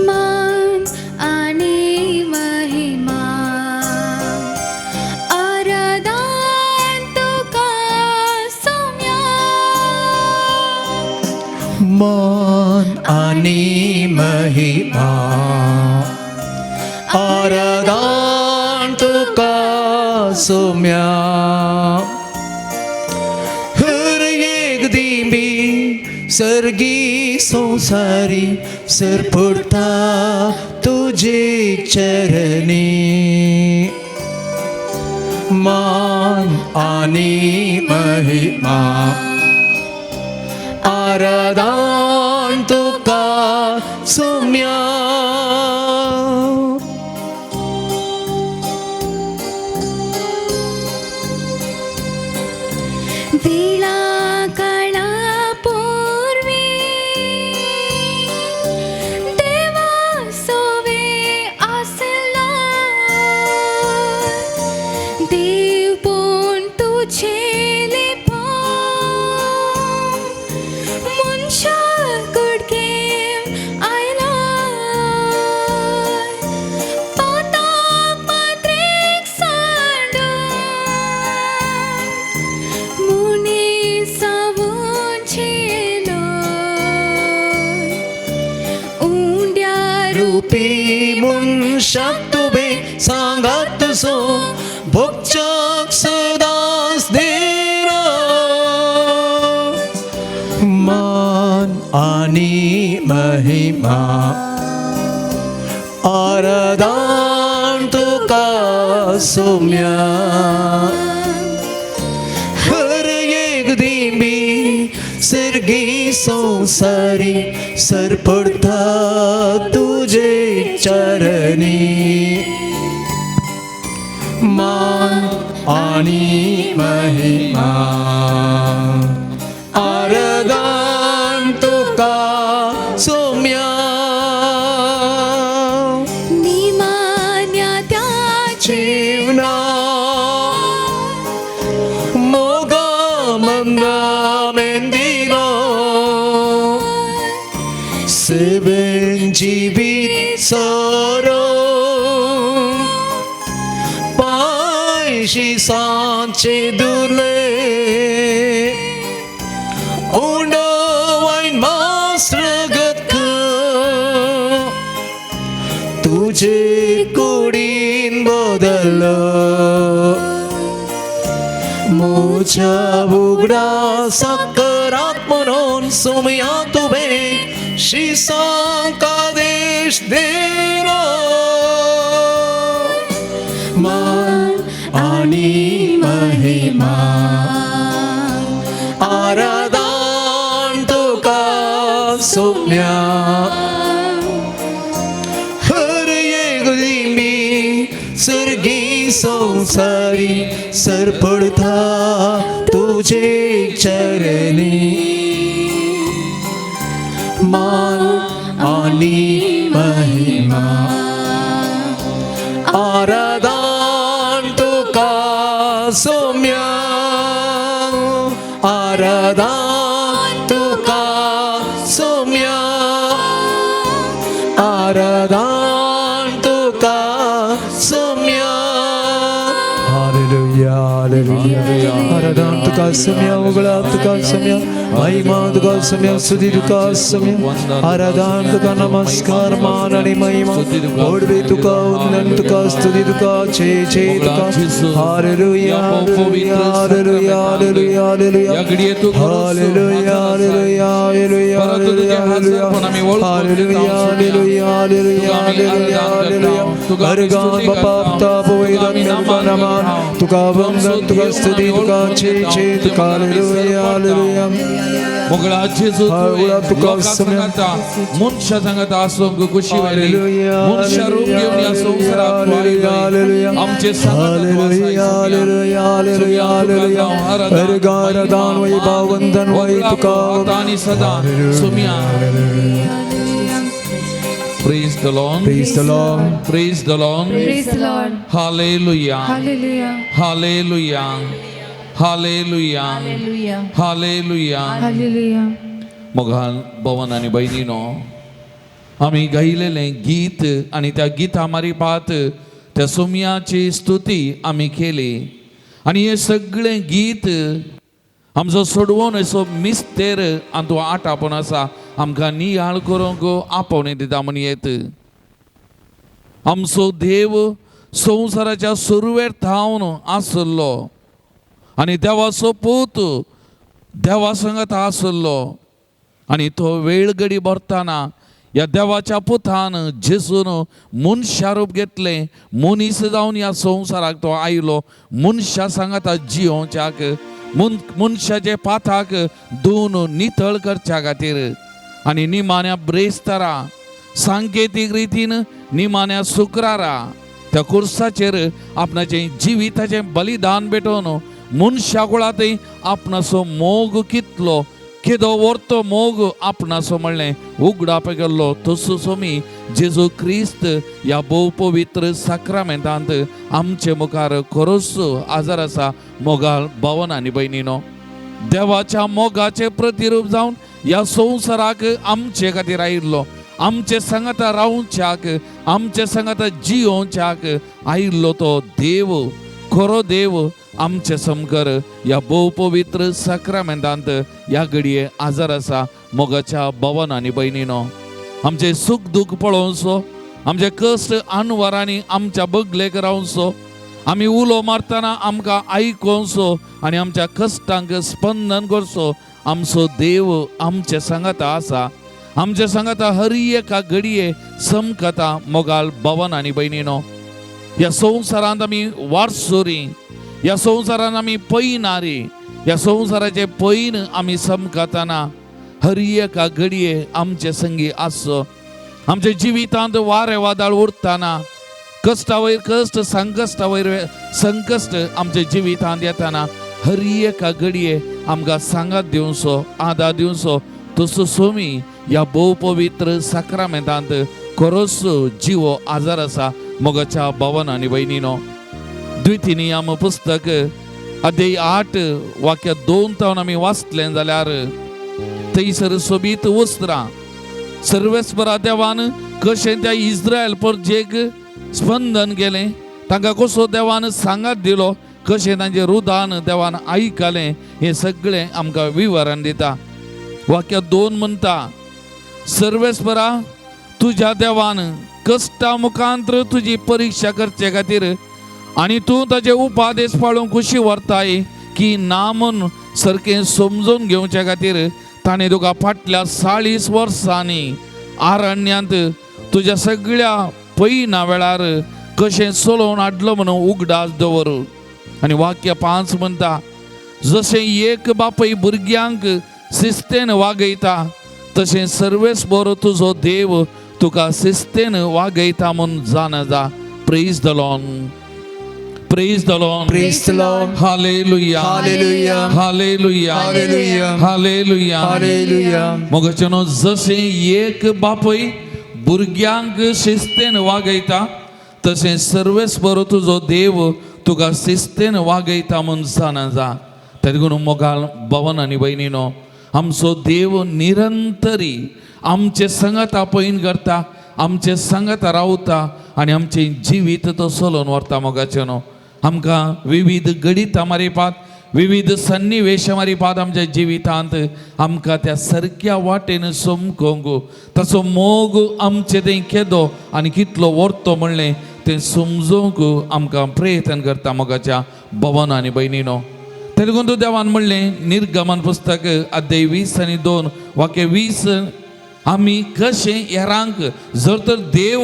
मान आणि महिमा आराधन तुका सौम्या मान आणि महिमा आराधन तुका सौम्या हर एक दिंबी सर्गी संसारी सर पडता तुझे चरणी मान आणि महिमा आराधन तुका सौम्या वेळा काळा पूर्वी देवा सोवे आसला देव पण तुझे मनशा कुडकेम आयला पाताक मात्रेक सांडून मुनी सावून छेलो उंड्या रूपी मनशाक तुबे सांगात सो भोगचक सदांच देरो मान आणि महिमा आराधन तुका सौम्या हर एक दिंबी सर्गी संसारी सर पडता तुझे चरणी मान आणि महिमा आराधन तुका सौम्या निमान्या त्याचे जीवना मोगा मंगा मेंदिनो सेवन जीवित सरो पायशी सांचे दुर्ले उंडो वाइन मास्त्रगत तुझे कुडीन बदललो मोच्या उगडा साकरात म्हणून सोमया तुबे शिसांका देश देरो मान आणि महिमा आराधन तुका सौम्या हर एक दिंबी सर्गी संसारी सर पडता तुझे चरणी मान आणि महिमा आराधन तुका सौम्या आराधन तुका सौम्या आराधन तुका सौम्या हालेलुया हालेलुया आराधन तुका सौम्या उगळा तुका सौम्या महिमा तुका सौम्या स्तुती तुका सौम्या आराधन तुका नमस्कार मान आणि महिमा ओडवे तुका वंदन तुका स्तुती तुका छे छे तुका hallelujah hallelujah hallelujah hallelujah hallelujah hallelujah hallelujah hallelujah hallelujah hallelujah hallelujah hallelujah hallelujah हर गान बापा ताप वेदन निर्माण तुका वंदन तुका स्तुती तुका छे छे तुका हालेलुया हालेलुया मोगळा जेजू लोकांचा मनशा सांगता असो खुशी वाली मनशा रूप घेऊन या संसारात आमचे हालेलुया हालेलुया हालेलुया हालेलुया हर गान दान वैभव वंदन वै तुका आणि सदा सुम्या Praise the Lord. Praise the Lord. Praise the Lord. Praise the Lord. Hallelujah. Hallelujah. Hallelujah. Hallelujah. Hallelujah. Hallelujah. Hallelujah. मोगाल भवन आणि बहिणीनो, आम्ही गायलेले गीत आणि त्या गिता मारिपात त्या सोम्याची स्तुती आम्ही केली आणि हे सगळे गीत आमचो सोडवून असो मिस्तेर आणि तो आठ आपण असा आमकां नियाळ करूंक आपोवणे दिता म्हण येत. आमचो देव संवसाराच्या सुरवेर थावन आसलो आणि देवाचो पूत देवा संगत आसलो आणि तो वेळ घडी भरताना या देवाच्या पुतान जेजून मनशा रूप घेतले, मनीस जावन या संवसाराक तो आयलो मनशा सांगता जियोवच्याक, मनशाचे पाथाक धुवन नितळ करच्या खातीर आणि निमाण्या ब्रेस्तारा सांकेतीक रितीन निमाण्या शुक्रारा त्या कुर्साचेर आपणाचे जिविताचें बलिदान भेटोवन मनशा कुळांतय आपणाचो मोग कितलो केदो वर्तो मोग आपणाचो म्हणलें उगडाप गेल्लो. तसो सोमी जेजू क्रिस्त ह्या भोव पवित्र साक्रामेंतांत आमचे मुखार खरोच आजार आसा. मोगाल भवन आनी भयणीनो, देवाच्या मोगाचे प्रतिरूप जावन ह्या संवसाराक आमचे खातीर आयिल्लो, आमचे सांगता रावच्याक, आमचे सांगता जियोवच्याक आयिल्लो तो देव, खरो देव आमचे समकर या भोव पवित्र साक्रामेंतांत ह्या घडये आजार आसा. मोगाच्या भवन आनी भयणीनो, आमचे सुख दुख पळोवचो, आमचे कश्ट आनवरांनी आमच्या बगलेक रावचो, आमी उलो मारतना आमकां आयकोवचो आनी आमच्या कश्टांक स्पंदन करचो. आमचो देव आमचे सांगता आसा, आमचे सांगता हर एका घडये समकता. मोगाल भवन आनी भयणीनो, ह्या संवसारांत आमी वारसोरी, ह्या संवसारांत आमी पैनारी, ह्या संवसाराचे पैन आमी समकतना हर एका घडये आमचे संगी आसो. आमच्या जिवितांत वारे वादळ उरतना, कश्टा वयर कश्ट, संकश्टा वयर संकश्ट आमच्या जिवितांत येतना हर एका घडये आमकां सांगात दिवचो, आदार दिवचो. तसो सोमी ह्या भोव पवित्र साक्रामेंतांत खरोच जिवो आजार आसा. मोगाच्या भवन आनी भयणीनो, द्वितीनियम पुस्तक अध्याय 8 वाक्य 2 तावन आमी वाचलें जाल्यार थंयसर सोबीत वस्त्रां सर्वेस्परा देवान कशें त्या इस्रायल प्रजेक स्पंदन केलें, तांकां कसो देवान सांगात दिलो, कशें तांचें रुदान देवान आयकलें, हें सगळें आमकां विवरण दिता. वाक्य 2 म्हणटा, सर्वेस्परा तुज्या देवान कश्टा मुखांतर तुजी परीक्षा करचे खातीर आणि तूं ताचे उपादेश पाळूंक कशी व्हरताय की ना म्हूण सारकें समजून घेवचे खातीर ताणें तुका फाटल्या 40 वर्सांनी आरण्यांत तुज्या सगळ्या पैना वेळार कशें चलोवन हाडलो म्हणून उगडास दवर. आनी वाक्य 5 म्हणटा, जशें एक बापूय भुरग्यांक शिस्तेन वागयता तशें सर्वेस्पर तुजो देव तुका शिस्तेन वागयता म्हूण जाणा जा. Praise the Lord, praise the Lord, Praise the Lord. Hallelujah, Hallelujah. Hallelujah, Hallelujah. Hallelujah. Hallelujah. मोगाचेनो, जशें एक बापूय भुरग्यांक शिस्तेन वागयता तशें सर्वेस्पर तुजो देव तुका शिस्तेन वागयता म्हूण जाणा जा. त्या देखून मोगाल भवन आनी भयणीनो, आमचो देव निरंतरी आमचे संगता पैन करता, आमचे संगता रावता आनी आमचे जिवीत तो चलोवन व्हरता. मोगाचेनो, आमकां विविध गणितां मारिपात, विविध सन्निवेश मारिपात आमच्या जिवितांत आमकां त्या सारक्या वाटेन समकोंक, ताचो मोग आमचे थंय केदो आनी कितलो व्हरतो म्हणलें तें समजोवंक आमकां प्रयत्न करता. मोगाच्या भवन आनी भयणीनो, तेलगून देवान म्हणलें निर्गमन पुस्तक अध्याय 20 आनी 2 वाक्य 20, आमी कशें हेरांक जर तर देव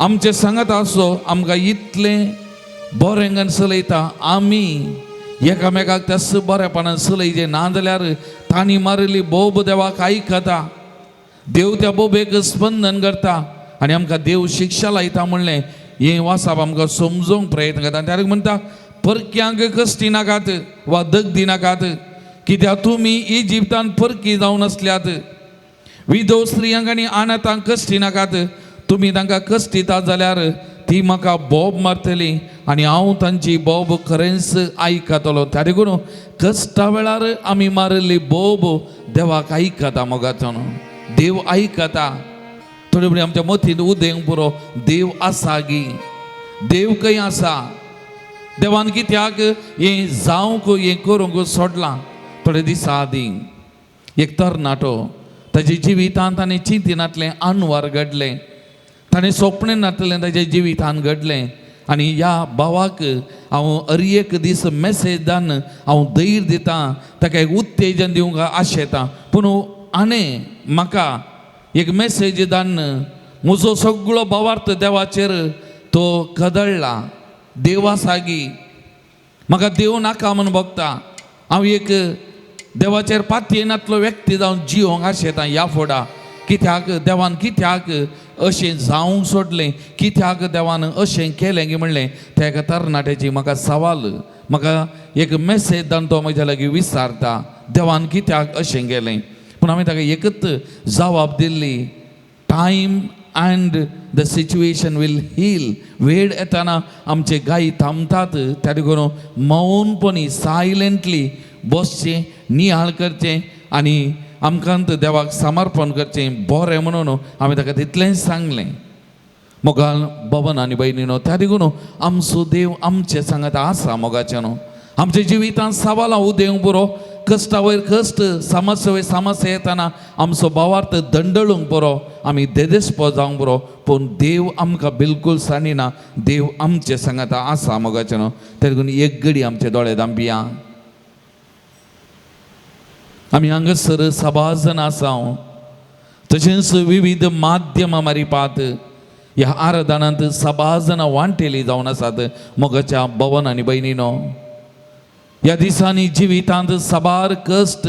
आमचे सांगत आसो आमकां इतलें बरेंगन चलयता, आमी एकामेकाक तस बरेपणान चलयचे ना जाल्यार तांणी मारिल्ली बोब देवाक आयकता, देव त्या बोबेक स्पंदन करता आनी आमकां देव शिक्षा लायता म्हणलें हें वाचप आमकां समजोवंक प्रयत्न करता. त्याक म्हणटा, परक्यांक कश्टी नाकात वा दगदी नाकात, कित्याक तुमी इजिप्तान परकी जावन आसल्यात. विधव स्त्रियांक आनी अनाथांक कश्टी नाकात, तुमी तांकां कश्टितात जाल्यार ती म्हाका बोब मारतली आनी हांव तांची बोब खरेंच आयकतलो. त्या देखून कश्टा वेळार आमी मारिल्ली बोब देवाक आयकता मोगाचो न्हू. देव आयकता. थोडे फुडें आमच्या मतींत उदेंक पुरो देव आसा गी, देव खंय आसा. देवान कित्याक हें जावंक हें करूंक सोडलां. थोडे दिसा आदीं एक तरणाटो ताच्या जिवितांत आनी चिंतिनांतलें अनवर घडलें. ताणें स्वप्नांतलें ताच्या जिवितांत घडलें. आनी ह्या भावाक हांव हर एक दीस मॅसेज धाडून हांव धैर्य दितां, ताका एक उत्तेजन दिवंक आशेतां. पूण हाणें म्हाका एक मॅसेज धाडून म्हजो सगळो भावार्थ देवाचेर तो कदळ्ळा. देव आसा गी, म्हाका देव नाका म्हूण बगता. हांव एक देवाचेर पातयेनातलो व्यक्ती जावन जिवंक आशेतां ह्या फुडां. कित्याक देवान कित्याक अशें जावंक सोडलें, कित्याक देवान अशें केलें गी म्हणलें. त्या एका तरणाट्याची म्हाका सवाल, म्हाका एक मॅसेज धाडून तो म्हज्या लागीं विचारता देवान कित्याक अशें केलें. पूण हांवें ताका एकच जबाब Delhi, time and the situation will heal. वेळ येताना आमचे गायी थांबतात. त्या देखून मौनपणी सायलेंटली बसचें, नियाळ करचें आनी आमकांत देवाक समर्पण करचें बरें म्हणून हांवें ताका तितलेंच सांगलें. मोगाल भवन आनी भयणीनो, त्या देखून आमचो देव आमचे सांगात आसा मोगाचें न्हू. आमच्या जिवितांत सवालां उदेंक पुरो, कश्टा वयर कश्ट, समस्या वयर समस्या येताना आमचो भावार्थ दंडळूंक पुरो, आमी देदेस्पो जावंक पुरो. पूण देव आमकां बिलकूल सांडिना. देव आमचे सांगात आसा मोगाचें न्हू. त्या देखून एक घडी आमचे दोळे धांपिया. आमी हांगासर सभाजन आसाव, तशेंच विविध माध्यमां मारिपात ह्या आराधनांत सभाजनां वांटेली जावन आसात मोगाच्या भवन आनी भयणीनो. ह्या दिसांनी जिवितांत सबार कश्ट,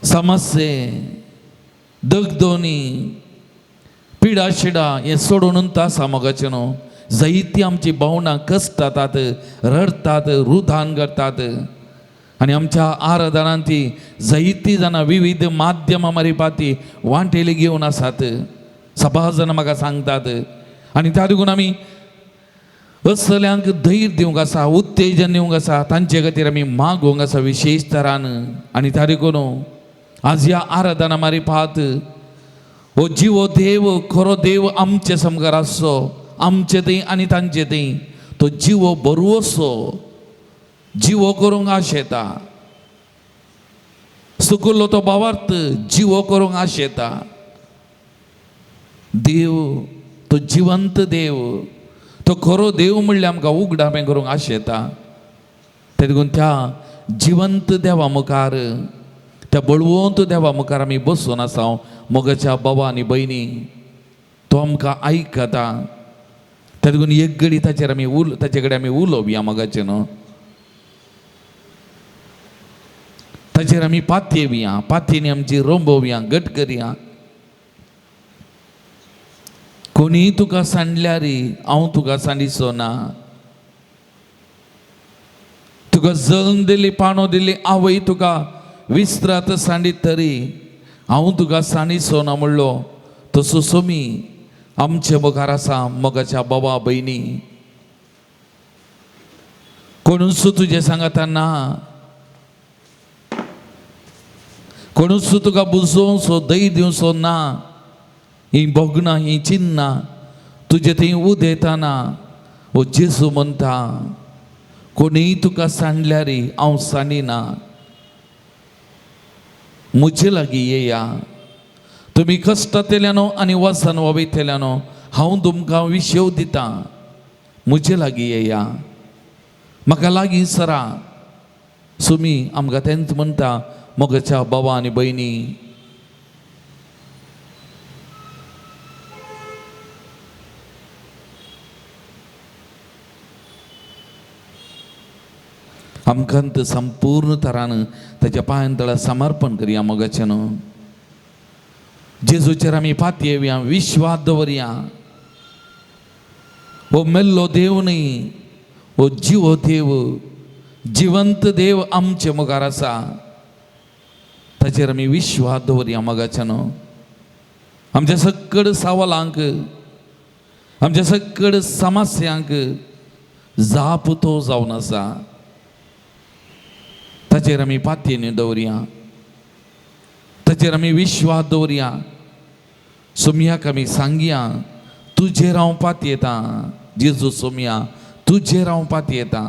समस्ये, दगदोनी, पिडा शिडा हें सोडून आसा मोगाचें न्हू. जायतीं आमची भावनां कश्ट जातात, रडतात, रुधान करतात. आनी आमच्या आराधनांत जायतीं जाणां विविध माध्यमां मारिपाती वांटेली घेवन आसात. सभाजन म्हाका सांगतात. आनी त्या देखून आमी असल्यांक धैर्य दिवंक आसा, उत्तेजन दिवंक आसा, तांचे खातीर आमी मागोवंक आसा विशेश तरान. आनी त्या देखून आज ह्या आराधना मारिपात हो जिवो देव, खरो देव आमचे समकार आसचो, आमचे थंय आनी तांचे थंय. तो जिवो बरोसो जिवो करूंक आशेता. सुकुल्लो तो भावार्थ जिवो करूंक आशेता. देव तो जिवंत देव, तो खरो देव म्हणल्यार आमकां उगडापें करूंक आशेता. ते देखून त्या जिवंत देवा मुखार, त्या बळवंत देवा मुखार आमी बसून आसाव मोगाच्या भावा आनी भयणी. तो आमकां आयकता. त्या देखून एक घडी ताचेर आमी ताचे कडेन आमी उलोवया मोगाचें न्हू. ताचेर आमी पातयेवया, पातयेनी आमची रोंबोवया, घट करया. कोणी तुका सांडल्यार हांव तुका सांडिचो ना. तुका जल्म दिली, पाणो दिली आवय, तुका विस्त्रात सांडीत तरी हांव तुका सांडिचो ना म्हणलो. तसो सोमी आमचे मुखार आसा मोगाच्या भावा भयणी. कोणूच तुजे सांगाता ना, कोणूच तुका बुजोवचो, धैर्य दिवचो ना. ही भोगना, ही चिन्ना तुजे थंय उदेताना हो जेजू म्हणटा, कोणीय तुका सांडल्यार हांव सांडिना. म्हजे लागीं येया. तुमी कश्टांतल्यानो आनी वसन वयतल्यानो हांव तुमकां विशेव दितां. म्हजे लागीं येया, म्हाका लागीं सरा. सुमी आमकां तेंच म्हणटा मोगाच्या भावा आनी भयणी. आमकांत संपूर्ण तरान ताच्या पांयां तळा समर्पण करया मोगाचें न्हू. जेजूचेर आमी पातयेवया, विश्वास दवरया. हो मेल्लो देव न्ही, हो जिवो देव, जिवंत देव आमचे मुखार आसा. ताचेर आमी विश्वास दवरया मोगाचें न्हू. आमच्या सकड सवालांक आमच्या सगळ्या समस्यांक जाप तो जावन आसा ताचेर आमी पातयेन दवरया ताचेर आमी विश्वास दवरया सोमयाक आमी सांगया तुजेर हांव पातयेता जेजू सोमया तुजेर हांव पातयेता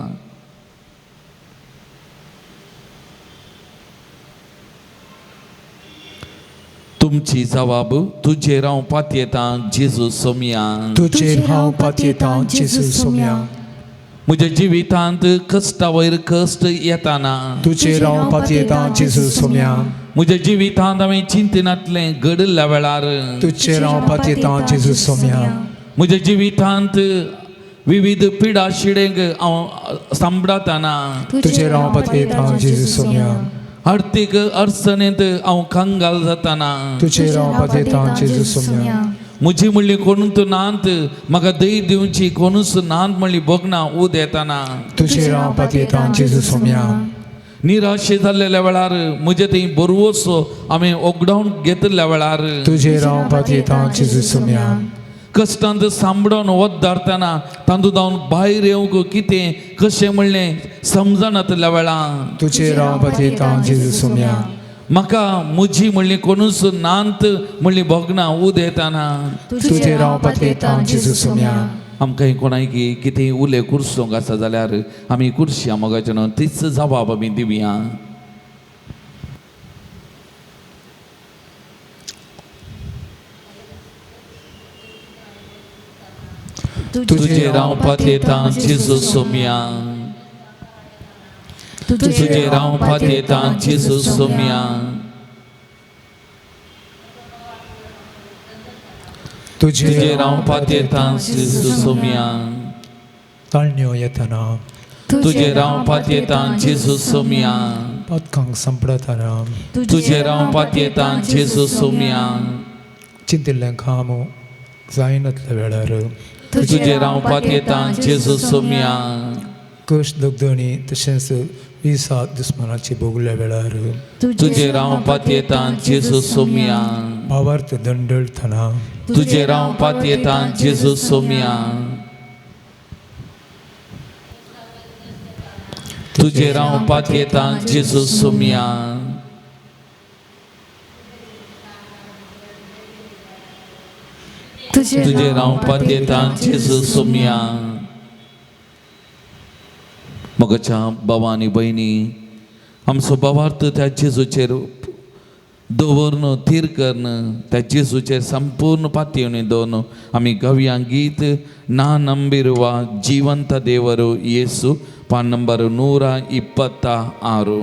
तुमची जबाब तुजेर हांव पातयेता जेजू सोमया तुजेर हांव पातयेता जेजू सोमया म्हज्या जिवितांत कश्टा वयर कश्ट येताना तुजेर हांव पातयेता जेजू सोमया म्हज्या जिवितांत हांवें चिंतनांतलें घडल्या वेळार तुजेर हांव पातयेता जेजू सोमया म्हज्या जिवितांत विविध पिडा शिडेंक हांव सांबाळतना तुजेर हांव पातयेता जेजू सोमया आर्थीक अडचणींत हांव कंगाल जाताना तुजेर हांव पातयेता जेजू सोमया म्हजी म्हणली कोणूच नांत म्हाका दय दिवची कोणूच नांत म्हणली बोगना उद येताना तुजेर हांव पातयेता जेजू सोमया निराशे जाल्लेल्या वेळार म्हजे थंय बरवसो हांवें ओगडावन घेतल्या वेळार तुजेर हांव पातयेता जेजू सोमया कश्टांत सांबाळून वद्दारतना तांदूळ हांव भायर येवंक कितें कशें म्हणलें समजनातल्या वेळार तुजेर हांव पातयेता जेजू सोमया म्हाका म्हजी म्हणली कोणूच नांत म्हणली भोगना उद येताना तुजेर हांव पातयेता जेजू सोमया आमकां कोणाय कितें उले कुर्सोंक आसा जाल्यार आमी कुर्शी मोगाच्यान तीच जबाब आमी दिवया तुजेर हांव पातयेता जेजू सोमया तुजेर हांव पातयेता जेजू सोमया तुजेर हांव पातयेता जेजू सोमया ताळण्यो येतना तुजेर हांव पातयेता जेजू सोमया पदकांक संपडतना तुजेर हांव पातयेता जेजू सोमया चिंतिल्लें काम जायनातल्या वेळार तुजेर हांव पातयेता जेजू सोमया कश्ट दगदणी तशेंच विसात दुस्मानाची भोगल्या वेळार तुजेर हांव पातयेता जेजू सोमया भावार्थ दंडळतना तुजेर हांव पातयेता जेजू सोमया तुजेर हांव पातयेता जेजू सोमया तुजेर हांव पातयेता जेजू सोमया मोगाच्या भावांनी भयणी आमचो भावार्थ त्या जेजूचेर दवरन थीर करन त्या जेजूचेर संपूर्ण पातयेवन दवरन आमी गव्या गीत ना नंबिरुवा जीवंत देवरू येसु पान नंबर 126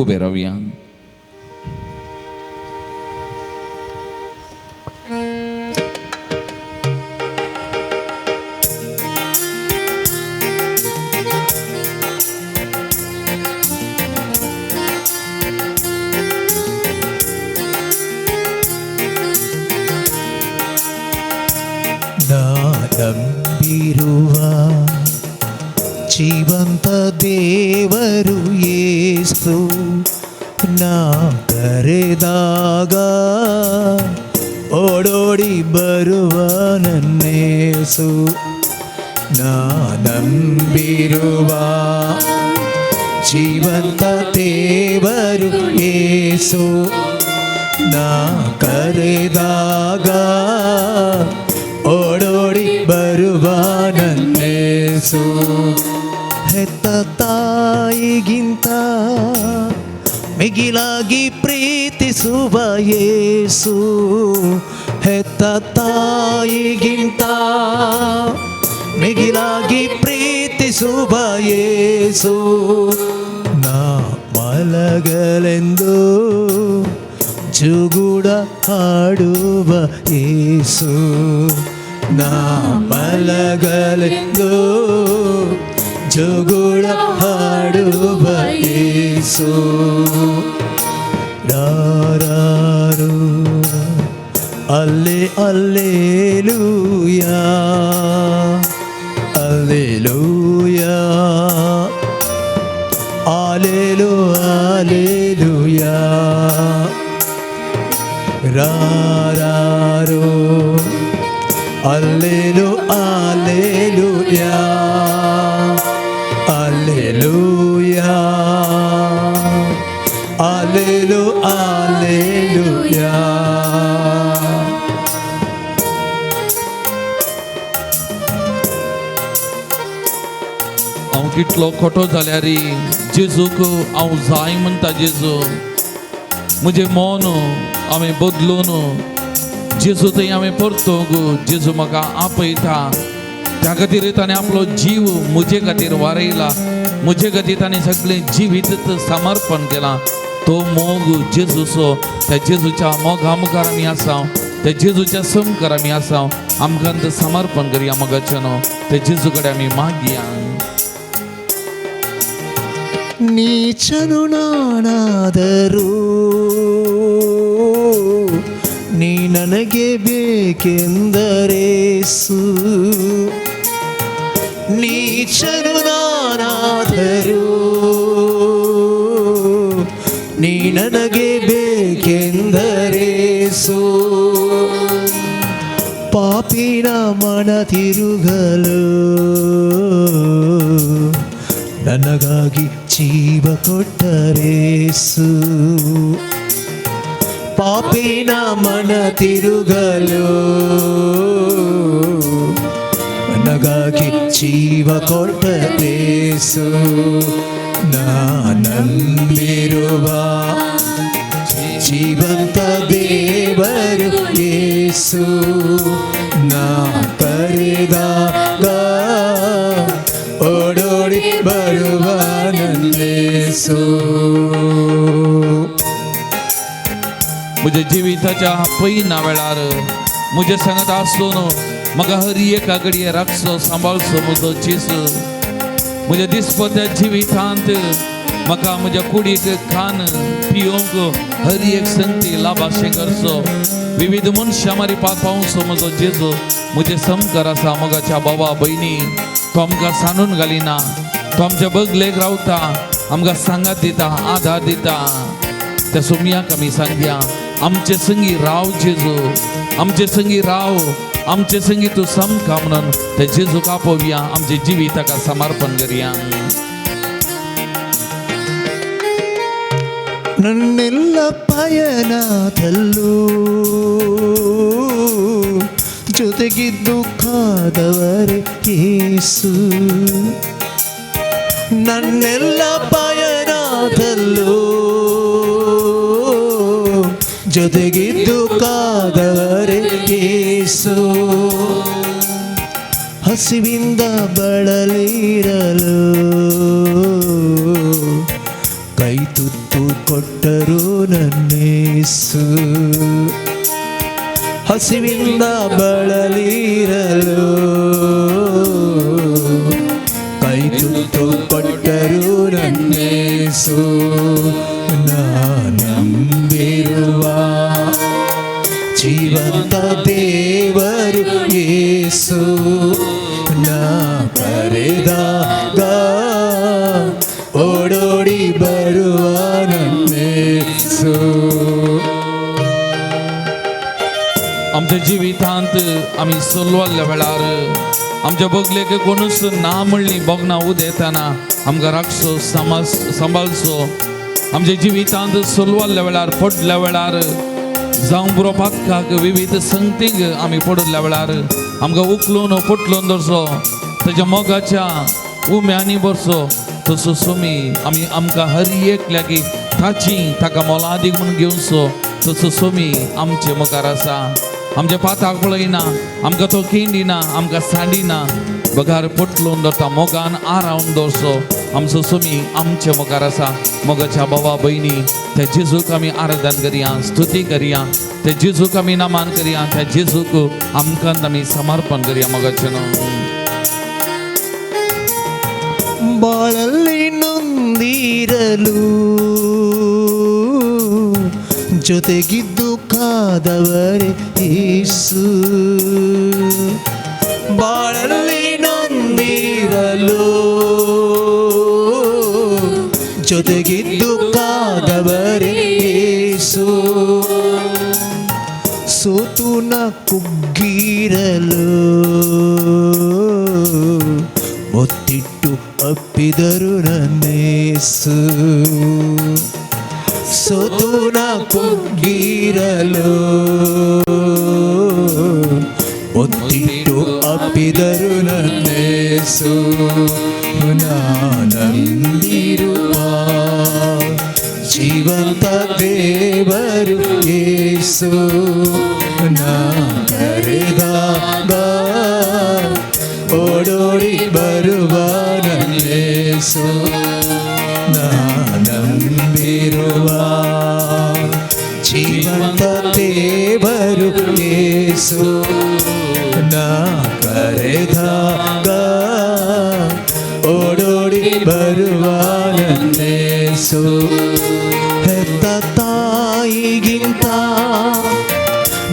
उबे रावया ನಂಬಿರುವ ಜೀವಂತ ದೇವರು ಯೇಸು ನಾ ಕರೆದಾಗ ಓಡೋಡಿ ಬರುವ ನನ್ನೇಸು ನಾ ನಂಬಿರುವ ಜೀವಂತ ದೇವರು ಯೇಸು ನಾ ಕರೆದಾಗ ಓಡೋಡಿ ಬರುವ ನನ್ನೇಸು ಹೆತ್ತ ತಾಯಿಗಿಂತ ಮಿಗಿಲಾಗಿ ಪ್ರೀತಿಸುವ ಯೇಸು ಹೆತ್ತ ತಾಯಿಗಿಂತ ಮಿಗಿಲಾಗಿ ಪ್ರೀತಿಸುವ ಯೇಸು ನಾ ಮಲಗಲೆಂದು ಜುಗುಡ ಹಾಡುವ ಯೇಸು ನಾ ಮಲಗಲೆಂದು ಜುಗುಡ ಹಾಡುವ ಯೇಸು ರಾರಾರು ಅಲ್ಲೇ alleluia alleluia ಅಲ್ಲೇಲು alleluia ರಾರಾರು ಅಲ್ಲೇಲು alleluia alleluia ಅಲ್ಲೇಲು alleluia. हांव कितलो खोटो जाल्यार जेजूक हांव जाय म्हणटा. जेजू म्हजें मन हांवें बदलून जेजू थंय हांवें परतोंक जेजू म्हाका आपयता. त्या खातीर ताणें आपलो जीव म्हजे खातीर वारयला. म्हजे खातीर ताणें सगळें जिवीत समर्पण केलां. तो मोग जेजूचो, त्या जेजूच्या मोगा मुखार आमी आसां, त्या जेजूच्या समकार आमी आसां. आमकां तें समर्पण करया मोगाचें न्हू. त्या जेजू कडेन आमी मागया. ನೀಚನು ನಾನಾದರೂ ನೀ ನನಗೆ ಬೇಕೆಂದರೇಸು. ನೀಚನು ನಾನಾದರೂ ನೀ ನನಗೆ ಬೇಕೆಂದರೇಸು. ಪಾಪಿನ ಮನ ತಿರುಗಲು ನನಗಾಗಿ ಜೀವ ಕೊಟ್ಟರೇಸು. ಪಾಪಿನ ಮನ ತಿರುಗಲು ನನಗಾಗಿ ಜೀವ ಕೊಟ್ಟರೇಸು. ನಾನಂಬಿರುವ ಜೀವಂತ ದೇವರು ಯೇಸು. ನಾ ಕರೆದಾಗ ಓಡೋಡಿ ಬರುವ ನನ್ನೇಸು. म्हज्या जिविताच्या पयना वेळार म्हज्या सांगात आसून म्हाका हर एका घडये राखचो, सांबाळचो म्हजो जेजू. म्हज्या दिसपट्या जिवितांत म्हाका म्हज्या कुडीक खान पियोंक हर एक संगती लाभाशें करचो. विविध मनशां मारी पावचो म्हजो जेजू. म्हजे समकार आसा मोगाच्या बाबा भयणी. तो आमकां सांडून घालिना. तो आमच्या बगलेक रावता, आमकां सांगात दिता, आधार दिता. त्या सोमयाक आमी सांगया, आमचे संगी राव जेजू, आमचे संगी राव, आमचे संगी तूं समका म्हणून त्या जेजूक आपोवया. आमचे जिविताका समर्पण करया. ನನ್ನೆಲ್ಲ ಪಯಣದಲ್ಲೂ ಜೊತೆಗಿದ್ದು ಕಾದವರೇ ಯೇಸು. ನನ್ನೆಲ್ಲ ಪಯಣದಲ್ಲೂ ಜೊತೆಗಿದ್ದು ಕಾದವರೇ ಯೇಸು. ಹಸಿವಿಂದ ಬಳಲಿರಲು ಕೈ ತುತ್ತು ಕೊಟ್ಟರು ನನ್ನೇಸು. ಹಸಿವಿಂದ ಬಳಲಿರಲು ಕೈ ತುತ್ತು ಕೊಟ್ಟರು ನನ್ನೇಸು. ನಂಬಿರುವ ಜೀವಂತ ದೇವರು ಯೇಸು. ನಾ ಕರೆದಾಗ ಓಡೋಡಿ ಬರುವ ನನ್ನೇಸು. आमच्या जिवितांत आमी चलवाल्ल्या वेळार आमच्या बगलेक कोणूच ना म्हणली बोगना उदेताना आमकां राखचो, सांबाळचो. आमच्या जिवितांत चलवाल्ल्या वेळार, पडल्या वेळार, जावं बरो पातकाक विविध संगतीक आमी पडल्या वेळार आमकां उखलून पटलून दवरचो, तेज्या मोगाच्या उम्यांनी बरचो. तसो सोमी आमी आमकां हर एकल्याक ताची ताका मोलादीक म्हणून घेवचो. तसो सोमी आमचे मुखार आसा. आमच्या पाताक पळयना, आमकां तो केंडिना, आमकां सांडिना. बगार पटलून दवरता, मोगान आरावन दवरचो. आमचो सोमी आमचे मुखार आसा. मोगाच्या बाबा भयणी, त्या जेजूक आमी आराधन करया, स्तुती करया. त्या जेजूक आमी नमान करया. त्या जेजूक आमकां आमी समर्पण करया मोगाचें नांव. ಬಾಳಲ್ಲಿ ನೊಂದಿರಲು ಜೊತೆಗಿದ್ದು ಕಾದವರೇ ಯೇಸು. ಬಾಳಲ್ಲಿ ನೊಂದಿರಲು ಜೊತೆಗಿದ್ದು ಕಾದವರೇ ಯೇಸು. ಸೋತು ನ ಕುಗ್ಗಿರಲು ಒತ್ತಿಟ್ಟು ಅಪ್ಪಿದರು ನನ್ನೇಸು. ಸೋತು ನ ಕುಗ್ಗಿರಲು ಒತ್ತಿಟ್ಟು ಅಪ್ಪಿದರು ನನ್ನೇಸು. ನಂದಿರುವ ಜೀವಂತ ದೇವರು ಯೇಸು, ನಾ ಕರೆದಾಗ ಓಡೋಡಿ ಬರುವ ನನ್ನೇಸು. ನಾ ನಂಬಿರುವ ಜೀವಂತ ದೇವರು ಯೇಸು, ನಾ ಕರೆದಾಗ ಓಡೋಡಿ ಬರುವ ನನ್ನೇಸು. ಹೆತ್ತ ತಾಯಿಗಿಂತ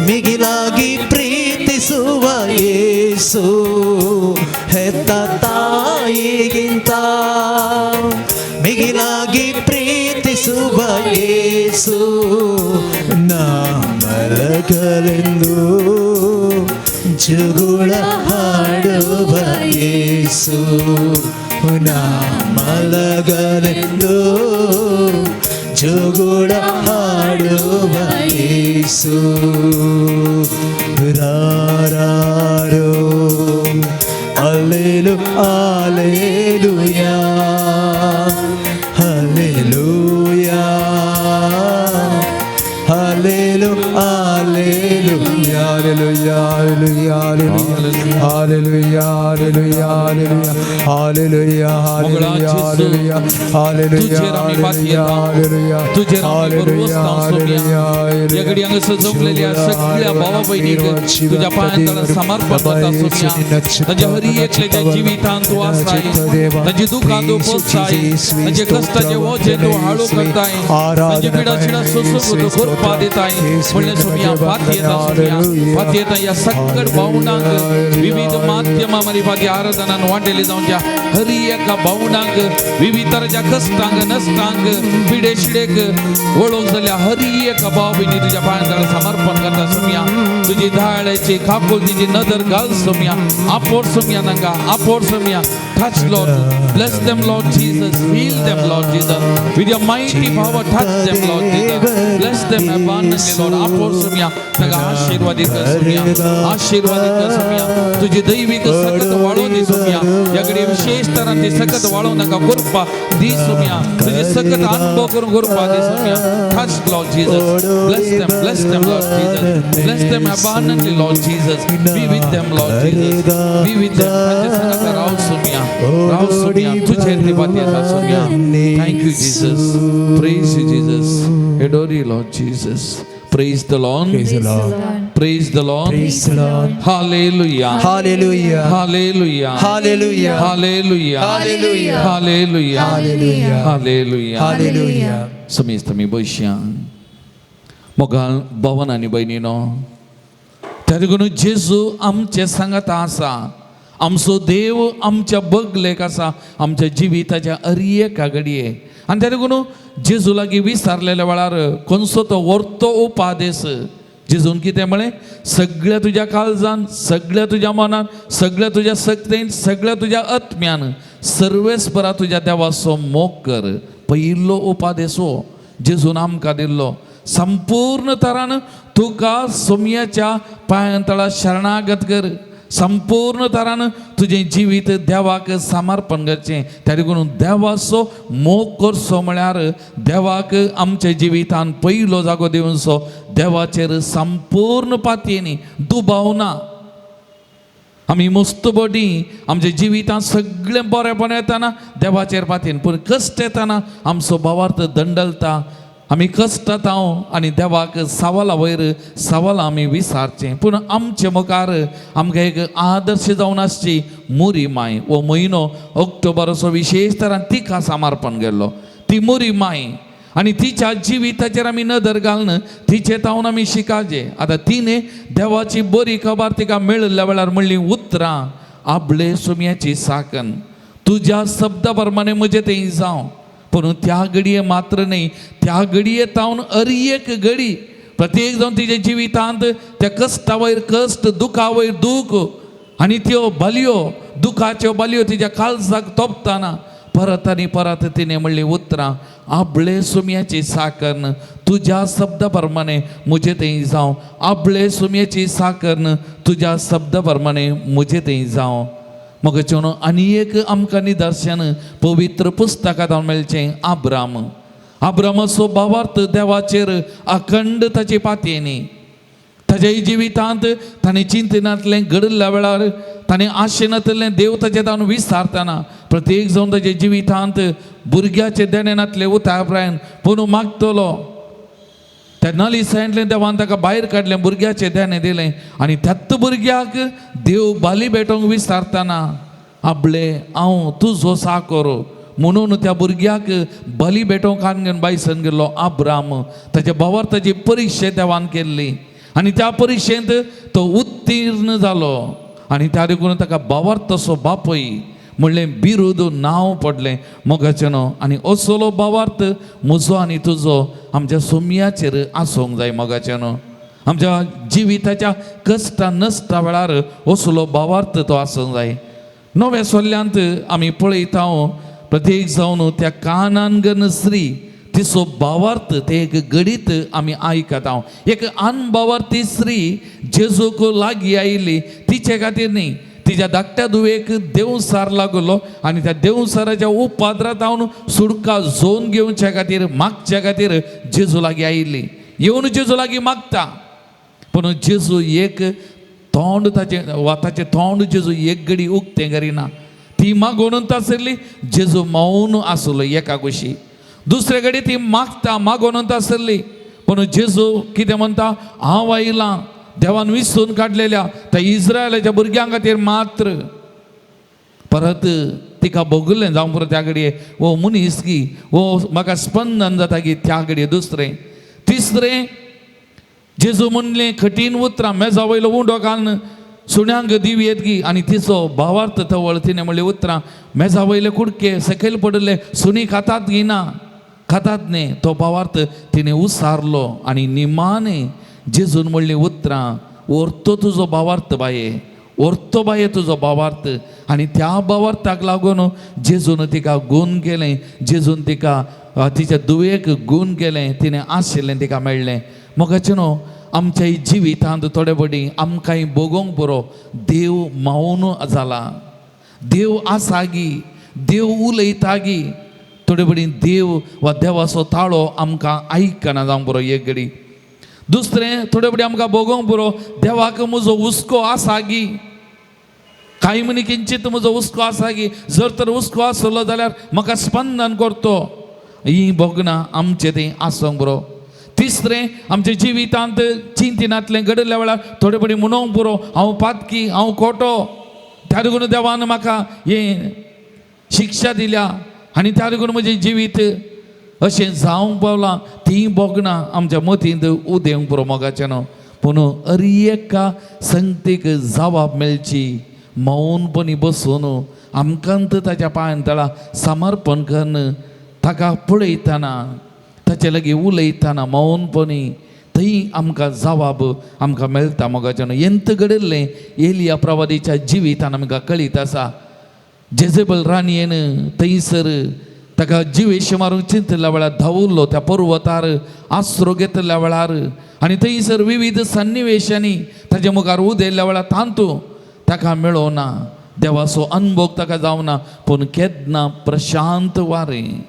ಮಿಗಿಲಾಗಿ ಪ್ರೀತಿಸುವ ಯೇಸು, ಹೆತ್ತ ತಾಯಿಗಿಂತ ಮಿಗಿಲಾಗಿ ಪ್ರೀತಿಸುವ ಯೇಸು. ನಾ ಮಲಗಲೆಂದು ಜುಗುಳ ಹಾಡುವ ಯೇಸು, ನಾ ಮಲಗಲೆಂದು ಜುಗುಳ ಹಾಡುವ ಯೇಸು. ರಾರಾರೋ ಅಲ್ಲೇಲು ಅಲ್ಲೇಲುಯಾ ಹಲ್ಲೆಲೂಯಾ ಹಲ್ಲೆಲು hallelujah hallelujah hallelujah hallelujah hallelujah hallelujah hallelujah hallelujah तुझे अंग सजवलेल्या सगळ्या भावा बहिणीक तुझ्या पायांतळा समर्पण करता सोम्या. ताच्या हरी एकल्याच्या जिवितांत तू आसाय, ताची दुखां तू पोसताय, ताचे कश्टाचे ओझे तू हाळू करताय, ताची पिडा शिडा सोसून तू कृपा दिताय. म्हणले सोम्या पाती येता या सगळ्या भावंडांक विविध माध्यमांमध्ये पाती आराधनान वांटेली जावच्या हरी एका भावंडांक विविध तराच्या कश्टांक नश्टांक पिडे शिडेक ओळख जाल्या हरी एका भाव भयणी तुझ्या पायांतळा समर्पण करता सोम्या. तुझी धाळ्याची काकुळीची नदर घाल सोम्या. आपोर सोम्या नंगा आपोर Saumya. Touch Lord, bless them Lord Jesus, heal them Lord Jesus, with your mighty power touch them Lord Jesus, bless them abundantly Lord. आपोर Saumya नंगा आशीर्वादित कर सोम्या, आशीर्वादित कर सोम्या. तुझी दैविक सकत वाळो दे सोम्या. याकडे विशेष तऱ्हान ती सकत वाळो नका कृपा दी सोम्या. तुझी सकत अनुभव करून कृपा दे Saumya. Touch Lord Jesus, bless them Lord Jesus, bless them abundantly Lord Jesus, be with them Lord Jesus, be with them. तुझे सकत राव सोम्या, राव सोम्या तुझे कृपाती येता Saumya. Thank you Jesus, praise you Jesus, adore you Lord Jesus. Praise the Lord, Praise the Lord, praise the Lord, praise the Lord. hallelujah, Hallelujah, hallelujah, hallelujah, hallelujah, hallelujah, hallelujah, hallelujah, hallelujah. hallelujah. समीस्त मी बसया मोगाल भवन आनी बहिणीनो, तरी जेजू आमचे सांगत आसा, आमचो देव आमच्या बगलेक आसा, आमच्या जिविताच्या अर्येका घडये. आनी तरी जेजू लागीं विचारलेल्या वेळार खंयचो तो व्हरतो उपादेश जेजून कितें म्हळें, सगळ्या तुज्या काळजान, सगळ्या तुज्या मनान, सगळ्या तुज्या सक्तेन, सगळ्या तुज्या आत्म्यान सर्वेस्परा तुज्या देवाचो मोग कर. पयिल्लो उपादेश हो जेजून आमकां दिल्लो. संपूर्ण तरान तुका सोम्याच्या पांयांतळा शरणागत कर. संपूर्ण तरान तुझें जिवीत देवाक समर्पण करचें. त्या देखून देवाचो मोग करचो म्हळ्यार देवाक आमच्या जिवितान पयलो जागो दिवचो. देवाचेर संपूर्ण पातयेनी दुबावना. आमी मस्तबडी आमच्या जिवितांत सगळें बरेंपण येताना देवाचेर पातयेन, पूण कश्ट येताना आमचो भावार्थ दंडलता. आमी कश्टांत आनी देवाक सवाला वयर सवालां आमी विचारचें. पूण आमचे मुखार आमकां एक आदर्श जावन आसची मोरी माय. हो म्हयनो ऑक्टोबर असो विशेष तरान तिका समर्पण केल्लो. ती मोरी माय आनी तिच्या जिविताचेर आमी नदर घालन तिचे तावन आमी शिकाचें. आतां तिणें देवाची बरी खबर तिका मेळिल्ल्या वेळार म्हणली, उतरां आबळे सोम्याची साकन, तुज्या शब्दा प्रमाणे म्हजें तें जावं. पूण त्या घडये मात्र न्ही, त्या घडये तावन एक घडी प्रत्येक जावन तिच्या जिवितांत त्या कश्टा वयर कश्ट, दुखा वयर दूख आनी त्यो बलयो, दुखाच्यो बलयो तिच्या काळजाक तोपताना परत आनी परत तिने म्हणली उतरां, आबळे सुमयाची साकरन तुझ्या शब्दा प्रमाणे मुझे थंय जावं, आबळे सुमयाची साकरन तुझ्या शब्दा प्रमाणे मुझे थंय जावं. मग चोनो आनी एक आमकां निदर्शन पवित्र पुस्तकांत मेळचें आब्रामाचो भावार्थ देवाचेर अखंड ताची पातयेनी. ताच्या जिवितांत ताणें चिंतनांतलें घडल्या वेळार ताणें आशेनांतलें देव ताचे जावन विस्तारतना प्रत्येक जावन ताच्या जिवितांत भुरग्याचे देण्यानांतले उतावळ्यान पूण मागतलो. त्या नलिसांतलें देवान ताका भायर काडलें, भुरग्याचें देणें दिलें आनी त्याच भुरग्याक देव बाली भेटोवंक विस्तारतना आबले हांव तुजो साकोर म्हणून त्या भुरग्याक बली भेटोवंक घेवन बायसन गेल्लो आब्राम. ताच्या भावार ताची परिक्षा देवान केल्ली आनी त्या परिक्षेंत तो उत्तीर्ण जालो आनी त्या देखून ताका भावार तसो बापूय म्हणलें बिरुद नांव पडलें मोगाचें. आनी असलो भावार्थ म्हजो आनी तुजो आमच्या सोमयाचेर आसूंक जाय मोगाचें. आमच्या जिविताच्या कश्टा नश्टा वेळार असलो भावार्थ तो आसूंक जाय. नव्या सोल्ल्यांत आमी पळयता प्रत्येक जावन त्या कानानगन स्त्री तिचो भावार्थ ते एक गडीत आमी आयकता. एक अनभावार्थी स्त्री जेजूक लागीं आयिल्ली, तिचे खातीर न्ही, तिच्या धाकट्या धुवेक देवसार लागलो आनी त्या देवसाराच्या उपाद्रांत हांव सुडका जोन घेवच्या खातीर मागच्या खातीर जेजू लागीं आयिल्ली. येवन जेजू लागीं मागता पूण जेजू एक तोंड ताचें तोंड जेजू एक घडी उक्तें करिना. ती मागोनूच आसली, जेजू मौन आसलो एका कुशी. दुसरे कडेन ती मागोनूच आसली पूण जेजू कितें म्हणटा, हांव आयलां देवान विसरून काडलेल्या त्या इस्रायलाच्या भुरग्यां खातीर मात्र. परत तिका भोगलें जावं पुरो त्या घडये वो मनीस की वो म्हाका स्पंदन जाता की त्या घडये. दुसरें तिसरें जेजू म्हणलें कठीण उतरां मेजा वयलो उंडो घालन सुण्यांक दिवयेत गी आनी तिचो भावार्थ तवळ तिणें म्हणलें उतरां मेजा वयले कुडके सकयल पडले सुणी खातात घेयना, खातात न्ही. तो भावार्थ तिणें उसारलो आनी निमाणे जेजून म्हणलें उतरां व्हरतो तुजो भावार्थ बाये, व्हरतो बाये तुजो भावार्थ. आनी त्या भावार्थाक लागून जेजून तिका गूण केलें, जेजून तिका तिच्या दुवेक गूण केलें, तिणें आशिल्लें तिका मेळ्ळें. मोगाचें न्हू, आमच्या जिवितांत थोडे बडी आमकांय भोगोंक पुरो देव मौन जाला, देव आसागी, देव उलयतागी. थोडे बडी देव वा देवाचो ताळो आमकां आयकना जावंक पुरो एक घडी. दुसरें थोडे बडी आमकां भोगोंक पुरो देवाक म्हजो हुस्को आसागी. कांय म्हणी किंचित म्हजो हुस्को आसागी, जर तर हुस्को आसलो जाल्यार म्हाका स्पंदन करतो. ही भोगना आमचें तें आसूंक पुरो. तिसरें आमच्या जिवितांत चिंतनांतलें घडल्या वेळार थोडे बडी म्हणोंक पुरो हांव पातकी, हांव खोटो, त्या देखून देवान म्हाका हें शिक्षा दिल्या आनी त्या देखून म्हजें जिवीत अशें जावंक पावलां. ती भोगना आमच्या मतींत उदेंक पुरो मोगाचें न्हू. पूण एका संगतीक जबाब मेळची, मौनपणी बसून आमकांत ताच्या पांयां तळा समर्पण करन ताका पळयतना ताचे लागीं उलयतना मौनपणी थंय आमकां जबाब आमकां मेळटा मोगाचें न्हू. एंत घडिल्लें एलिया प्रवादीच्या जिवितान आमकां कळीत आसा. जेजेबल राणयेन थंयसर ताका जिवेश मारूंक चिंतल्या वेळार धांवुरलो त्या पर्वतार आसरो घेतल्या वेळार आनी थंयसर विविध सन्निवेशांनी ताच्या मुखार उदेल्ल्या वेळार तांतू ताका मेळोना, देवाचो अनुभव ताका जावना. पूण केन्ना प्रशांत वारें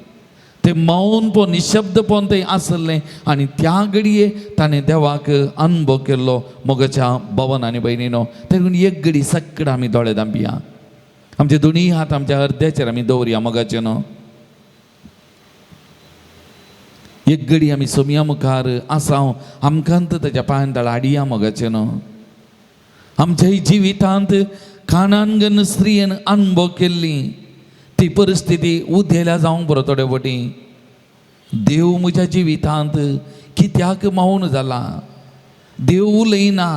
ते मौनपण निशब्दपण थंय आसलें आनी त्या घडये ताणें देवाक अनुभव केल्लो मोगाच्या भवन आनी भयणीनो. देखून एक घडी सक्कड आमी दोळे धांपया, आमचे दोनी हात आमच्या हृदयाचेर आमी दवरया मोगाचें न्हू. एक घडी आमी सोमया मुखार आसां, आमकांत ताच्या पांयां तळा हाडया मोगाचें न्हू. आमच्या जिवितांत कानानगन स्त्रियेन अनुभव केल्ली ती परिस्थिती उदेल्या जावंक पुरो. थोडे फावटी देव म्हज्या जिवितांत कित्याक मौन जाला, देव उलयना